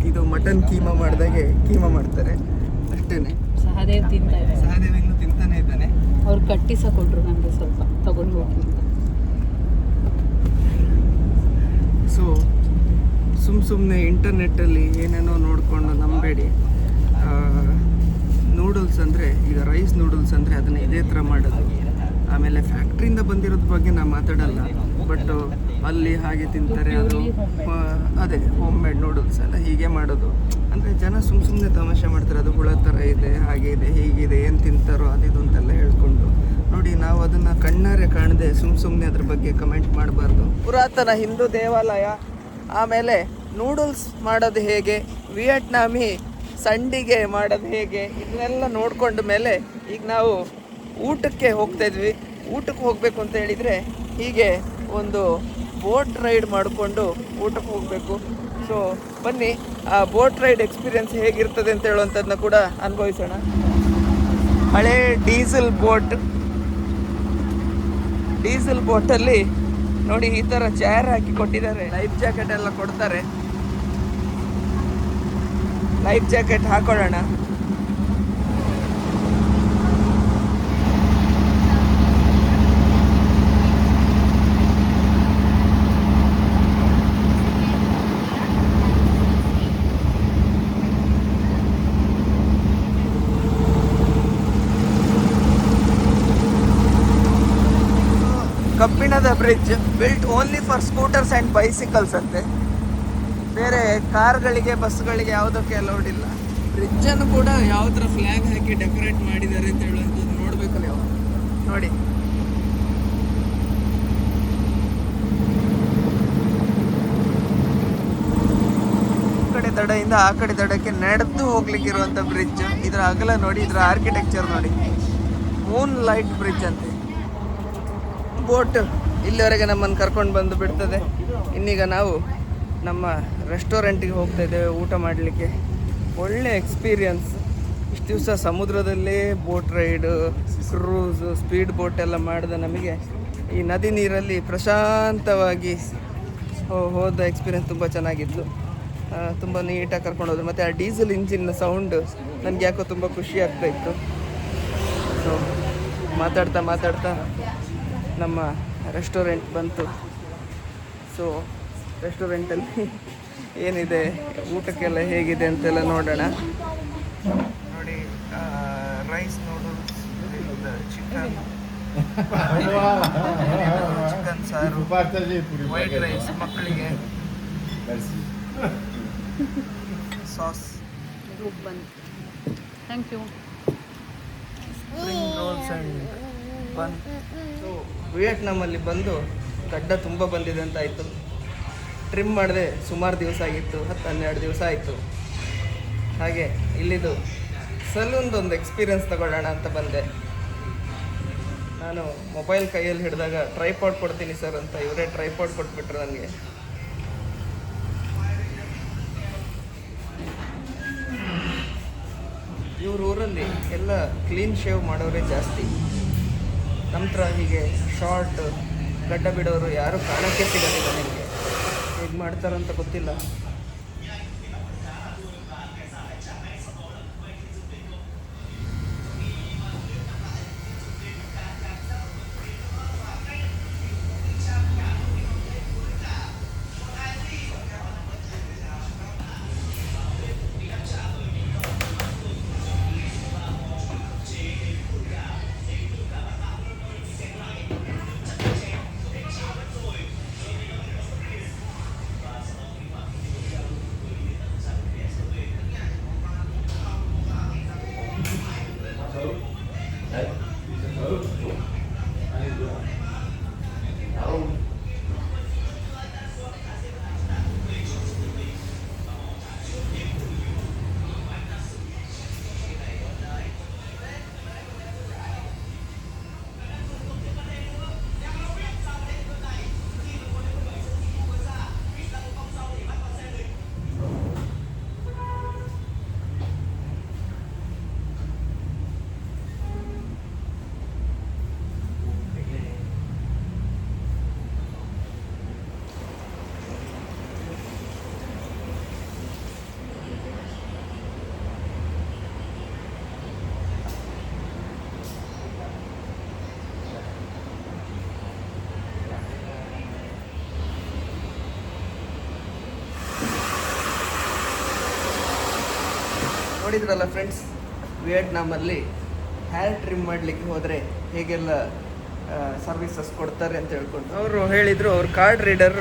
S1: ಇದು ಮಟನ್ ಕೀಮಾ ಮಾಡಿದಾಗೆ ಕೀಮಾ ಮಾಡ್ತಾರೆ, ಅಷ್ಟೇ.
S4: ಸಹದೇವ್ ತಿಂತಾ ಇದ್ದಾರೆ.
S1: ಸಹದೇವ್ ಇನ್ನೂ ತಿಂತಾನೆ ಇದ್ದಾನೆ.
S4: ಅವ್ರು ಕಟ್ಟಿ ಸಹ ಕೊಟ್ಟರು ನನಗೆ, ಸ್ವಲ್ಪ ತಗೊಂಡು ಹೋಗಿ ಅಂತ.
S1: ಸೊ ಸುಮ್ಮನೆ ಇಂಟರ್ನೆಟ್ಟಲ್ಲಿ ಏನೇನೋ ನೋಡಿಕೊಂಡು ನಂಬೇಡಿ. ನೂಡಲ್ಸ್ ಅಂದರೆ ಈಗ ರೈಸ್ ನೂಡಲ್ಸ್ ಅಂದರೆ ಅದನ್ನು ಇದೇ ಥರ ಮಾಡೋದು. ಆಮೇಲೆ ಫ್ಯಾಕ್ಟ್ರಿಯಿಂದ ಬಂದಿರೋದ್ರ ಬಗ್ಗೆ ನಾನು ಮಾತಾಡಲ್ಲ, ಬಟ್ ಅಲ್ಲಿ ಹಾಗೆ ತಿಂತಾರೆ, ಅದು ಅದೇ ಹೋಮ್ ಮೇಡ್ ನೂಡಲ್ಸ್ ಎಲ್ಲ ಹೀಗೆ ಮಾಡೋದು. ಅಂದರೆ ಜನ ಸುಮ್ಮನೆ ತಮಾಷೆ ಮಾಡ್ತಾರೆ, ಅದು ಹುಳ ಥರ ಇದೆ, ಹಾಗೆ ಇದೆ, ಹೀಗಿದೆ, ಏನು ತಿಂತಾರೋ ಅದಿದು ಅಂತೆಲ್ಲ ಹೇಳ್ಕೊಂಡು. ನೋಡಿ, ನಾವು ಅದನ್ನು ಕಣ್ಣಾರೆ ಕಾಣದೆ ಸುಮ್ಮನೆ ಅದ್ರ ಬಗ್ಗೆ ಕಮೆಂಟ್ ಮಾಡಬಾರ್ದು. ಪುರಾತನ ಹಿಂದೂ ದೇವಾಲಯ, ಆಮೇಲೆ ನೂಡಲ್ಸ್ ಮಾಡೋದು ಹೇಗೆ, ವಿಯೆಟ್ನಾಮಿ ಸಂಡಿಗೆ ಮಾಡೋದು ಹೇಗೆ, ಇದನ್ನೆಲ್ಲ ನೋಡ್ಕೊಂಡ ಮೇಲೆ ಈಗ ನಾವು ಊಟಕ್ಕೆ ಹೋಗ್ತಾ ಇದ್ವಿ. ಊಟಕ್ಕೆ ಹೋಗಬೇಕು ಅಂತ ಹೇಳಿದರೆ ಹೀಗೆ ಒಂದು ಬೋಟ್ ರೈಡ್ ಮಾಡಿಕೊಂಡು ಊಟಕ್ಕೆ ಹೋಗಬೇಕು. ಸೊ ಬನ್ನಿ, ಆ ಬೋಟ್ ರೈಡ್ ಎಕ್ಸ್ಪೀರಿಯನ್ಸ್ ಹೇಗಿರ್ತದೆ ಅಂತ ಹೇಳುವಂಥದ್ದನ್ನ ಕೂಡ ಅನುಭವಿಸೋಣ. ಹಳೇ ಡೀಸೆಲ್ ಬೋಟಲ್ಲಿ ನೋಡಿ ಈ ಥರ ಚೇರ್ ಹಾಕಿ ಕೊಟ್ಟಿದ್ದಾರೆ. ಲೈಫ್ ಜಾಕೆಟ್ ಎಲ್ಲ ಕೊಡ್ತಾರೆ. ಲೈಫ್ ಜಾಕೆಟ್ ಹಾಕೊಳ್ಳೋಣ. ಕಬ್ಬಿಣದ bridge built only for scooters and bicycles ಅಂತೆ. ಬೇರೆ ಕಾರ್ಗಳಿಗೆ, ಬಸ್ಗಳಿಗೆ ಯಾವುದಕ್ಕೆ ಅಲೌಡ್ ಇಲ್ಲ. ಬ್ರಿಡ್ಜನ್ನು ಕೂಡ ಯಾವ ಥರ ಫ್ಲ್ಯಾಗ್ ಹಾಕಿ ಡೆಕೋರೇಟ್ ಮಾಡಿದ್ದಾರೆ ಅಂತ ಹೇಳುವಂಥದ್ದು ನೋಡಬೇಕಲ್ಲ ಯಾವ. ನೋಡಿ, ಈ ಕಡೆ ದಡದಿಂದ ಆ ಕಡೆ ದಡಕ್ಕೆ ನಡೆದು ಹೋಗ್ಲಿಕ್ಕಿರುವಂಥ ಬ್ರಿಡ್ಜ್. ಇದರ ಅಗಲ ನೋಡಿ, ಇದರ ಆರ್ಕಿಟೆಕ್ಚರ್ ನೋಡಿ. ಮೂನ್ ಲೈಟ್ ಬ್ರಿಡ್ಜ್ ಅಂತೆ. ಬೋಟ್ ಇಲ್ಲಿವರೆಗೆ ನಮ್ಮನ್ನು ಕರ್ಕೊಂಡು ಬಂದು ಬಿಡ್ತದೆ. ಇನ್ನೀಗ ನಾವು ನಮ್ಮ ರೆಸ್ಟೋರೆಂಟಿಗೆ ಹೋಗ್ತಾ ಇದ್ದೇವೆ ಊಟ ಮಾಡಲಿಕ್ಕೆ. ಒಳ್ಳೆ ಎಕ್ಸ್ಪೀರಿಯನ್ಸ್. ಇಷ್ಟು ದಿವಸ ಸಮುದ್ರದಲ್ಲೇ boat ride, cruise, speed boat ಎಲ್ಲ ಮಾಡಿದ ನಮಗೆ ಈ ನದಿ ನೀರಲ್ಲಿ ಪ್ರಶಾಂತವಾಗಿ ಹೋದ ಎಕ್ಸ್ಪೀರಿಯನ್ಸ್ ತುಂಬ ಚೆನ್ನಾಗಿತ್ತು. ತುಂಬ ನೀಟಾಗಿ ಕರ್ಕೊಂಡು ಹೋದ್ರು. ಮತ್ತು ಆ ಡೀಸೆಲ್ ಇಂಜಿನ್ನ ಸೌಂಡು ನನಗೆ ಯಾಕೋ ತುಂಬ ಖುಷಿ ಆಗ್ತಾಯಿತ್ತು. ಸೊ ಮಾತಾಡ್ತಾ ನಮ್ಮ ರೆಸ್ಟೋರೆಂಟ್ ಬಂತು. ಸೊ ರೆಸ್ಟೋರೆಂಟಲ್ಲಿ ಏನಿದೆ, ಊಟಕ್ಕೆಲ್ಲ ಹೇಗಿದೆ ಅಂತೆಲ್ಲ ನೋಡೋಣ. ನೋಡಿ, ರೈಸ್ ನೂಡಲ್ಸ್, ಚಿಕನ್ ಸಾರು, ವೈಟ್ ರೈಸ್ ಮಕ್ಕಳಿಗೆ, sauce,
S4: thank you.
S1: Spring rolls and bun. ವಿಯೆಟ್ನಾಮಲ್ಲಿ ಬಂದು ಗಡ್ಡ ತುಂಬ ಬಂದಿದೆ ಅಂತ ಆಯಿತು. ಟ್ರಿಮ್ ಮಾಡಿದೆ ಸುಮಾರು ದಿವಸ ಆಗಿತ್ತು, 10-12 ದಿವಸ ಆಯಿತು. ಹಾಗೆ ಇಲ್ಲಿದು ಸಲೂನ್ದೊಂದು ಎಕ್ಸ್ಪೀರಿಯನ್ಸ್ ತಗೊಳ್ಳೋಣ ಅಂತ ಬಂದೆ. ನಾನು ಮೊಬೈಲ್ ಕೈಯಲ್ಲಿ ಹಿಡಿದಾಗ ಟ್ರೈಪಾಡ್ ಕೊಡ್ತೀನಿ ಸರ್ ಅಂತ ಇವರೇ ಟ್ರೈಪಾಡ್ ಕೊಟ್ಬಿಟ್ರು ನನಗೆ. ಇವ್ರ ಊರಲ್ಲಿ ಎಲ್ಲ ಕ್ಲೀನ್ ಶೇವ್ ಮಾಡೋರೇ ಜಾಸ್ತಿ. ನಂತರ ಹೀಗೆ ಶಾರ್ಟ್ ಗಡ್ಡ ಬಿಡೋರು ಯಾರೂ ಕಾಣಕ್ಕೆ ಸಿಗೋದಿಲ್ಲ. ನಿಮಗೆ ಹೇಗೆ ಮಾಡ್ತಾರಂತ ಗೊತ್ತಿಲ್ಲ. ನೋಡಿದ್ರಲ್ಲ ಫ್ರೆಂಡ್ಸ್, ವಿಯೆಟ್ನಾಮಲ್ಲಿ ಹೇರ್ ಟ್ರಿಮ್ ಮಾಡಲಿಕ್ಕೆ ಹೋದರೆ ಹೇಗೆಲ್ಲ ಸರ್ವಿಸಸ್ ಕೊಡ್ತಾರೆ ಅಂತ ಹೇಳ್ಕೊಂಡು ಅವರು ಹೇಳಿದರು. ಅವ್ರ ಕಾರ್ಡ್ ರೀಡರ್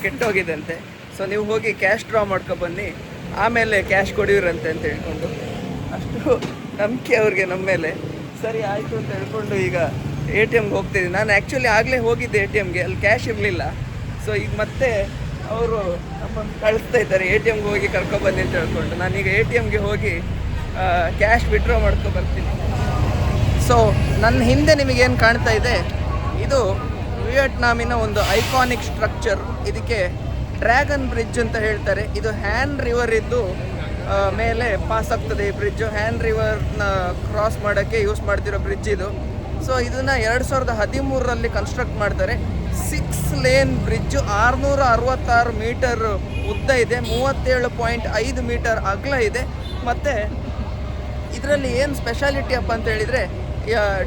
S1: ಕೆಟ್ಟೋಗಿದಂತೆ, ಸೊ ನೀವು ಹೋಗಿ ಕ್ಯಾಶ್ ಡ್ರಾ ಮಾಡ್ಕೊಬನ್ನಿ, ಆಮೇಲೆ ಕ್ಯಾಶ್ ಕೊಡಿವ್ರಂತೆ ಅಂತ ಹೇಳ್ಕೊಂಡು. ಅಷ್ಟು ನಂಬಿಕೆ ಅವ್ರಿಗೆ ನಮ್ಮ ಮೇಲೆ. ಸರಿ ಆಯಿತು ಅಂತ ಹೇಳ್ಕೊಂಡು ಈಗ ATMಗೆ ಹೋಗ್ತಿದ್ದೀನಿ. ನಾನು ಆ್ಯಕ್ಚುಲಿ ಆಗಲೇ ಹೋಗಿದ್ದೆ ATMಗೆ, ಅಲ್ಲಿ ಕ್ಯಾಶ್ ಇರಲಿಲ್ಲ. ಸೊ ಈಗ ಮತ್ತೆ ಅವರು ನಮ್ಮನ್ನು ಕಳಿಸ್ತಾ ಇದ್ದಾರೆ ATMಗೆ ಹೋಗಿ ಕರ್ಕೊಬನ್ನಿ ಅಂತ ಹೇಳ್ಕೊಂಡು. ನಾನೀಗ ATMಗೆ ಹೋಗಿ ಕ್ಯಾಶ್ ವಿಡ್ರಾ ಬರ್ತೀನಿ. ಸೊ ನನ್ನ ಹಿಂದೆ ನಿಮಗೇನು ಕಾಣ್ತಾ ಇದೆ, ಇದು ವಿಯೆಟ್ನಾಮಿನ ಒಂದು ಐಕಾನಿಕ್ ಸ್ಟ್ರಕ್ಚರ್. ಇದಕ್ಕೆ ಡ್ರ್ಯಾಗನ್ ಬ್ರಿಡ್ಜ್ ಅಂತ ಹೇಳ್ತಾರೆ. ಇದು ಹ್ಯಾನ್ ರಿವರ್ ಇದ್ದು ಮೇಲೆ ಪಾಸ್ ಆಗ್ತದೆ ಈ ಬ್ರಿಡ್ಜು. ಹ್ಯಾನ್ ರಿವರ್ನ ಕ್ರಾಸ್ ಮಾಡೋಕ್ಕೆ ಯೂಸ್ ಮಾಡ್ತಿರೋ ಬ್ರಿಡ್ಜ್ ಇದು. ಸೊ ಇದನ್ನು 2013ರಲ್ಲಿ ಕನ್ಸ್ಟ್ರಕ್ಟ್ ಮಾಡ್ತಾರೆ. 6 ಲೇನ್ ಬ್ರಿಡ್ಜು, 666 ಮೀಟರ್ ಉದ್ದ ಇದೆ, 37.5 ಮೀಟರ್ ಅಗಲ ಇದೆ. ಮತ್ತು ಇದರಲ್ಲಿ ಏನು ಸ್ಪೆಷಾಲಿಟಿ ಅಪ್ಪ ಅಂತ ಹೇಳಿದರೆ,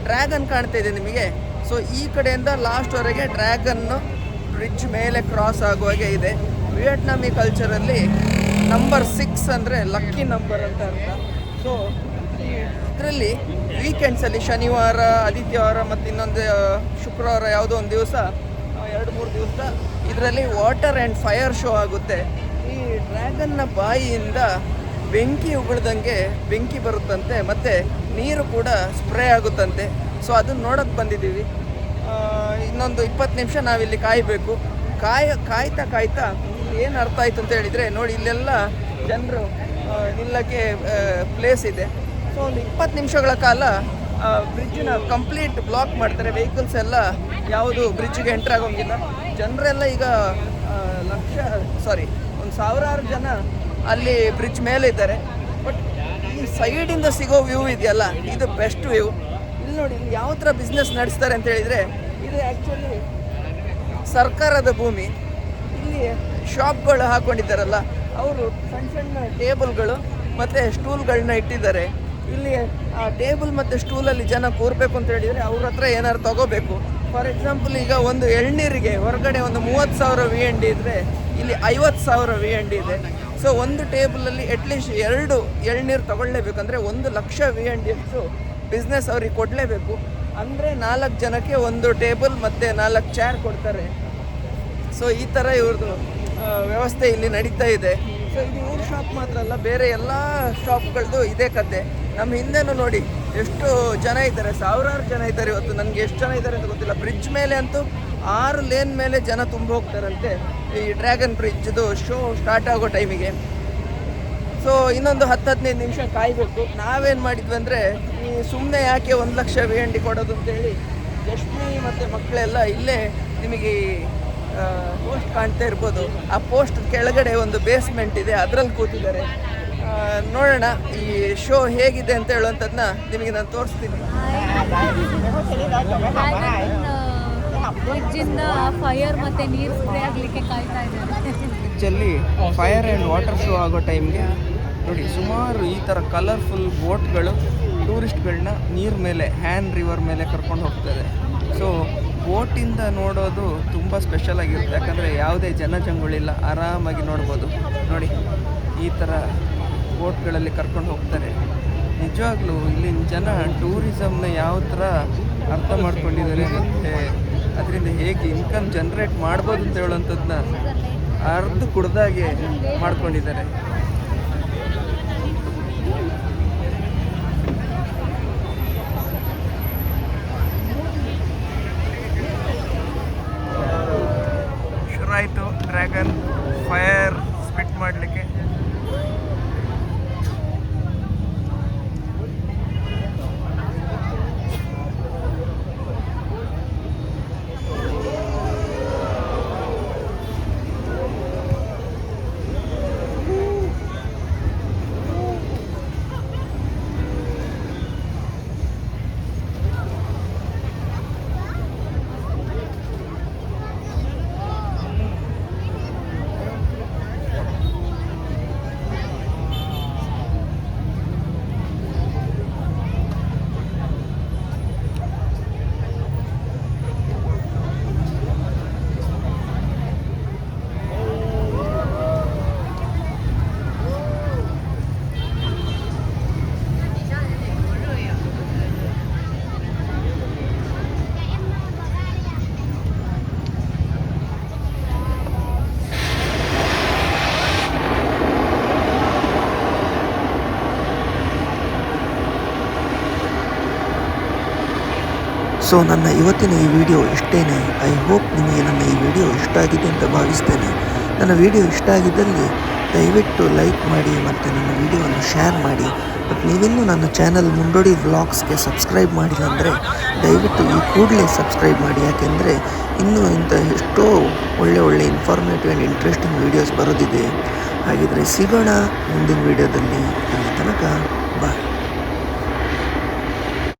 S1: ಡ್ರ್ಯಾಗನ್ ಕಾಣ್ತಾ ಇದೆ ನಿಮಗೆ. ಸೊ ಈ ಕಡೆಯಿಂದ ಲಾಸ್ಟ್ವರೆಗೆ ಡ್ರ್ಯಾಗನ್ನು ಬ್ರಿಡ್ಜ್ ಮೇಲೆ ಕ್ರಾಸ್ ಆಗುವಾಗೆ ಇದೆ. ವಿಯೆಟ್ನಾಮಿ ಕಲ್ಚರಲ್ಲಿ ನಂಬರ್ 6 ಅಂದರೆ ಲಕ್ಕಿ ನಂಬರ್ ಅಂತ ಅರ್ಥ. ಸೊ ಇದರಲ್ಲಿ ವೀಕೆಂಡ್ಸಲ್ಲಿ ಶನಿವಾರ, ಆದಿತ್ಯವಾರ ಮತ್ತು ಇನ್ನೊಂದು ಶುಕ್ರವಾರ ಯಾವುದೋ ಒಂದು ದಿವಸ, 2-3 ದಿವಸ ಇದರಲ್ಲಿ ವಾಟರ್ ಆ್ಯಂಡ್ ಫೈರ್ ಶೋ ಆಗುತ್ತೆ. ಈ ಡ್ರ್ಯಾಗನ್ನ ಬಾಯಿಯಿಂದ ಬೆಂಕಿ ಉಗುಳ್ದಂಗೆ ಬೆಂಕಿ ಬರುತ್ತಂತೆ, ಮತ್ತು ನೀರು ಕೂಡ ಸ್ಪ್ರೇ ಆಗುತ್ತಂತೆ. ಸೊ ಅದನ್ನು ನೋಡೋಕ್ಕೆ ಬಂದಿದ್ದೀವಿ. ಇನ್ನೊಂದು 20 ನಿಮಿಷ ನಾವಿಲ್ಲಿ ಕಾಯಬೇಕು. ಕಾಯ್ತಾ ಏನು ಅರ್ಥ ಆಯಿತು ಅಂತ ಹೇಳಿದರೆ, ನೋಡಿ ಇಲ್ಲೆಲ್ಲ ಜನರು ನಿಲ್ಲಕ್ಕೆ ಪ್ಲೇಸ್ ಇದೆ. ಸೊ ಒಂದು 20 ನಿಮಿಷಗಳ ಕಾಲ ಬ್ರಿಡ್ಜನ್ನ ಕಂಪ್ಲೀಟ್ ಬ್ಲಾಕ್ ಮಾಡ್ತಾರೆ. ವೆಹಿಕಲ್ಸ್ ಎಲ್ಲ ಯಾವುದು ಬ್ರಿಡ್ಜಿಗೆ ಎಂಟ್ರ್ ಆಗೋಂಗಿಲ್ಲ. ಜನರೆಲ್ಲ ಈಗ ಒಂದು 1000 ಜನ ಅಲ್ಲಿ ಬ್ರಿಡ್ಜ್ ಮೇಲೆ ಇದ್ದಾರೆ. ಬಟ್ ಈ ಸೈಡಿಂದ ಸಿಗೋ ವ್ಯೂ ಇದೆಯಲ್ಲ, ಇದು ಬೆಸ್ಟ್ ವ್ಯೂ. ಇಲ್ಲಿ ನೋಡಿ, ಇಲ್ಲಿ ಯಾವ ಥರ ಬಿಸ್ನೆಸ್ ನಡೆಸ್ತಾರೆ ಅಂತ ಹೇಳಿದರೆ, ಇದು ಆ್ಯಕ್ಚುಲಿ ಸರ್ಕಾರದ ಭೂಮಿ. ಇಲ್ಲಿ ಶಾಪ್ಗಳು ಹಾಕ್ಕೊಂಡಿದ್ದಾರಲ್ಲ, ಅವರು ಸಣ್ಣ ಸಣ್ಣ ಟೇಬಲ್ಗಳು ಮತ್ತು ಸ್ಟೂಲ್ಗಳನ್ನ ಇಟ್ಟಿದ್ದಾರೆ. ಇಲ್ಲಿ ಆ ಟೇಬಲ್ ಮತ್ತು ಸ್ಟೂಲಲ್ಲಿ ಜನ ಕೂರಬೇಕು ಅಂತ ಹೇಳಿದರೆ ಅವ್ರ ಹತ್ರ ಏನಾದ್ರು ತೊಗೋಬೇಕು. ಫಾರ್ ಎಕ್ಸಾಂಪಲ್, ಈಗ ಒಂದು ಎಳ್ನೀರಿಗೆ ಹೊರಗಡೆ ಒಂದು 30,000 VND ಇದ್ದರೆ ಇಲ್ಲಿ 50,000 VND ಇದೆ. ಸೊ ಒಂದು ಟೇಬಲಲ್ಲಿ ಅಟ್ಲೀಸ್ಟ್ 2 ಎಳ್ನೀರು ತೊಗೊಳ್ಳೇಬೇಕಂದ್ರೆ 1,00,000 VND ಅಷ್ಟು ಬಿಸ್ನೆಸ್ ಅವ್ರಿಗೆ ಕೊಡಲೇಬೇಕು. ಅಂದರೆ 4 ಜನಕ್ಕೆ ಒಂದು ಟೇಬಲ್ ಮತ್ತು 4 ಚೇರ್ ಕೊಡ್ತಾರೆ. ಸೊ ಈ ಥರ ಇವ್ರದ್ದು ವ್ಯವಸ್ಥೆ ಇಲ್ಲಿ ನಡೀತಾ ಇದೆ. ಸೊ ಇದು ಇವ್ರ ಶಾಪ್ ಮಾತ್ರ ಅಲ್ಲ, ಬೇರೆ ಎಲ್ಲ ಶಾಪ್ಗಳದ್ದು ಇದೇ ಕತೆ. ನಮ್ಮ ಹಿಂದೆನೂ ನೋಡಿ ಎಷ್ಟು ಜನ ಇದ್ದಾರೆ, 1000 ಜನ ಇದ್ದಾರೆ. ಇವತ್ತು ನನಗೆ ಎಷ್ಟು ಜನ ಇದ್ದಾರೆ ಅಂತ ಗೊತ್ತಿಲ್ಲ. ಬ್ರಿಡ್ಜ್ ಮೇಲೆ ಅಂತೂ 6 ಲೇನ್ ಮೇಲೆ ಜನ ತುಂಬ ಹೋಗ್ತಾರಂತೆ ಈ ಡ್ರ್ಯಾಗನ್ ಬ್ರಿಡ್ಜ್ದು ಶೋ ಸ್ಟಾರ್ಟ್ ಆಗೋ ಟೈಮಿಗೆ. ಸೊ ಇನ್ನೊಂದು 10-15 ನಿಮಿಷ ಕಾಯಬೇಕು. ನಾವೇನು ಮಾಡಿದ್ವಿ ಅಂದರೆ, ಈ ಸುಮ್ಮನೆ ಯಾಕೆ 1,00,000 VND ಕೊಡೋದು ಅಂತೇಳಿ ಯಶ್ಮಿ ಮತ್ತು ಮಕ್ಕಳೆಲ್ಲ ಇಲ್ಲೇ, ನಿಮಗೆ ಪೋಸ್ಟ್ ಕಾಣ್ತಾ ಇರ್ಬೋದು, ಆ ಪೋಸ್ಟ್ ಕೆಳಗಡೆ ಒಂದು ಬೇಸ್ಮೆಂಟ್ ಇದೆ, ಅದರಲ್ಲಿ ಕೂತಿದ್ದಾರೆ. ನೋಡೋಣ ಈ ಶೋ ಹೇಗಿದೆ ಅಂತ ಹೇಳುವಂಥದ್ದನ್ನ ನಿಮಗೆ ನಾನು ತೋರಿಸ್ತೀನಿ.
S6: ಬ್ರಿಡ್ಜಿಂದ ಫೈರ್ ಮತ್ತು ನೀರು ಸ್ಪ್ರೇ ಆಗಲಿಕ್ಕೆ ಕಾಯ್ತಾ ಇದ್ದಾರೆ.
S1: ಬ್ರಿಡ್ಜಲ್ಲಿ ಫೈರ್ ಆ್ಯಂಡ್ ವಾಟರ್ ಶೋ ಆಗೋ ಟೈಮ್ಗೆ ನೋಡಿ ಸುಮಾರು ಈ ಥರ ಕಲರ್ಫುಲ್ ಬೋಟ್ಗಳು ಟೂರಿಸ್ಟ್ಗಳನ್ನ ನೀರು ಮೇಲೆ, ಹ್ಯಾನ್ ರಿವರ್ ಮೇಲೆ ಕರ್ಕೊಂಡು ಹೋಗ್ತದೆ. ಸೊ ಬೋಟಿಂದ ನೋಡೋದು ತುಂಬ ಸ್ಪೆಷಲ್ ಆಗಿರುತ್ತೆ, ಯಾಕಂದರೆ ಯಾವುದೇ ಜನಜಂಗುಳಿಲ್ಲ, ಆರಾಮಾಗಿ ನೋಡ್ಬೋದು. ನೋಡಿ ಈ ಥರ ಬೋಟ್ಗಳಲ್ಲಿ ಕರ್ಕೊಂಡು ಹೋಗ್ತಾರೆ. ನಿಜವಾಗ್ಲೂ ಇಲ್ಲಿನ ಜನ ಟೂರಿಸಮ್ನ ಯಾವ ಥರ ಅರ್ಥ ಮಾಡ್ಕೊಂಡಿದ್ದಾರೆ ಮತ್ತು ಅದರಿಂದ ಹೇಗೆ ಇನ್ಕಮ್ ಜನ್ರೇಟ್ ಮಾಡ್ಬೋದು ಅಂತ ಹೇಳೋಂಥದ್ದನ್ನ ಅರ್ಧ ಕುಡ್ದಾಗೆ ಮಾಡ್ಕೊಂಡಿದ್ದಾರೆ. ಸೊ ನನ್ನ ಇವತ್ತಿನ ಈ ವಿಡಿಯೋ ಇಷ್ಟೇನೆ. ಐ ಹೋಪ್ ನಿಮಗೆ ನನ್ನ ಈ ವಿಡಿಯೋ ಇಷ್ಟ ಆಗಿದೆ ಅಂತ ಭಾವಿಸ್ತೇನೆ. ನನ್ನ ವಿಡಿಯೋ ಇಷ್ಟ ಆಗಿದ್ದಲ್ಲಿ ದಯವಿಟ್ಟು ಲೈಕ್ ಮಾಡಿ ಮತ್ತು ನನ್ನ ವಿಡಿಯೋವನ್ನು ಶೇರ್ ಮಾಡಿ. ಮತ್ತು ನೀವಿನ್ನೂ ನನ್ನ ಚಾನಲ್ ಮುಂಡೋಡಿ ವ್ಲಾಗ್ಸ್ಗೆ ಸಬ್ಸ್ಕ್ರೈಬ್ ಮಾಡಿಲ್ಲ ಅಂದರೆ ದಯವಿಟ್ಟು ಈ ಕೂಡಲೇ ಸಬ್ಸ್ಕ್ರೈಬ್ ಮಾಡಿ. ಯಾಕೆಂದರೆ ಇನ್ನೂ ಇಂಥ ಎಷ್ಟೋ ಒಳ್ಳೆ ಇನ್ಫಾರ್ಮೇಟಿವ್ ಆ್ಯಂಡ್ ಇಂಟ್ರೆಸ್ಟಿಂಗ್ ವೀಡಿಯೋಸ್ ಬರೋದಿದೆ. ಹಾಗಿದ್ರೆ ಸಿಗೋಣ ಮುಂದಿನ ವೀಡಿಯೋದಲ್ಲಿ. ಅಲ್ಲಿ ತನಕ ಬಾಯ್.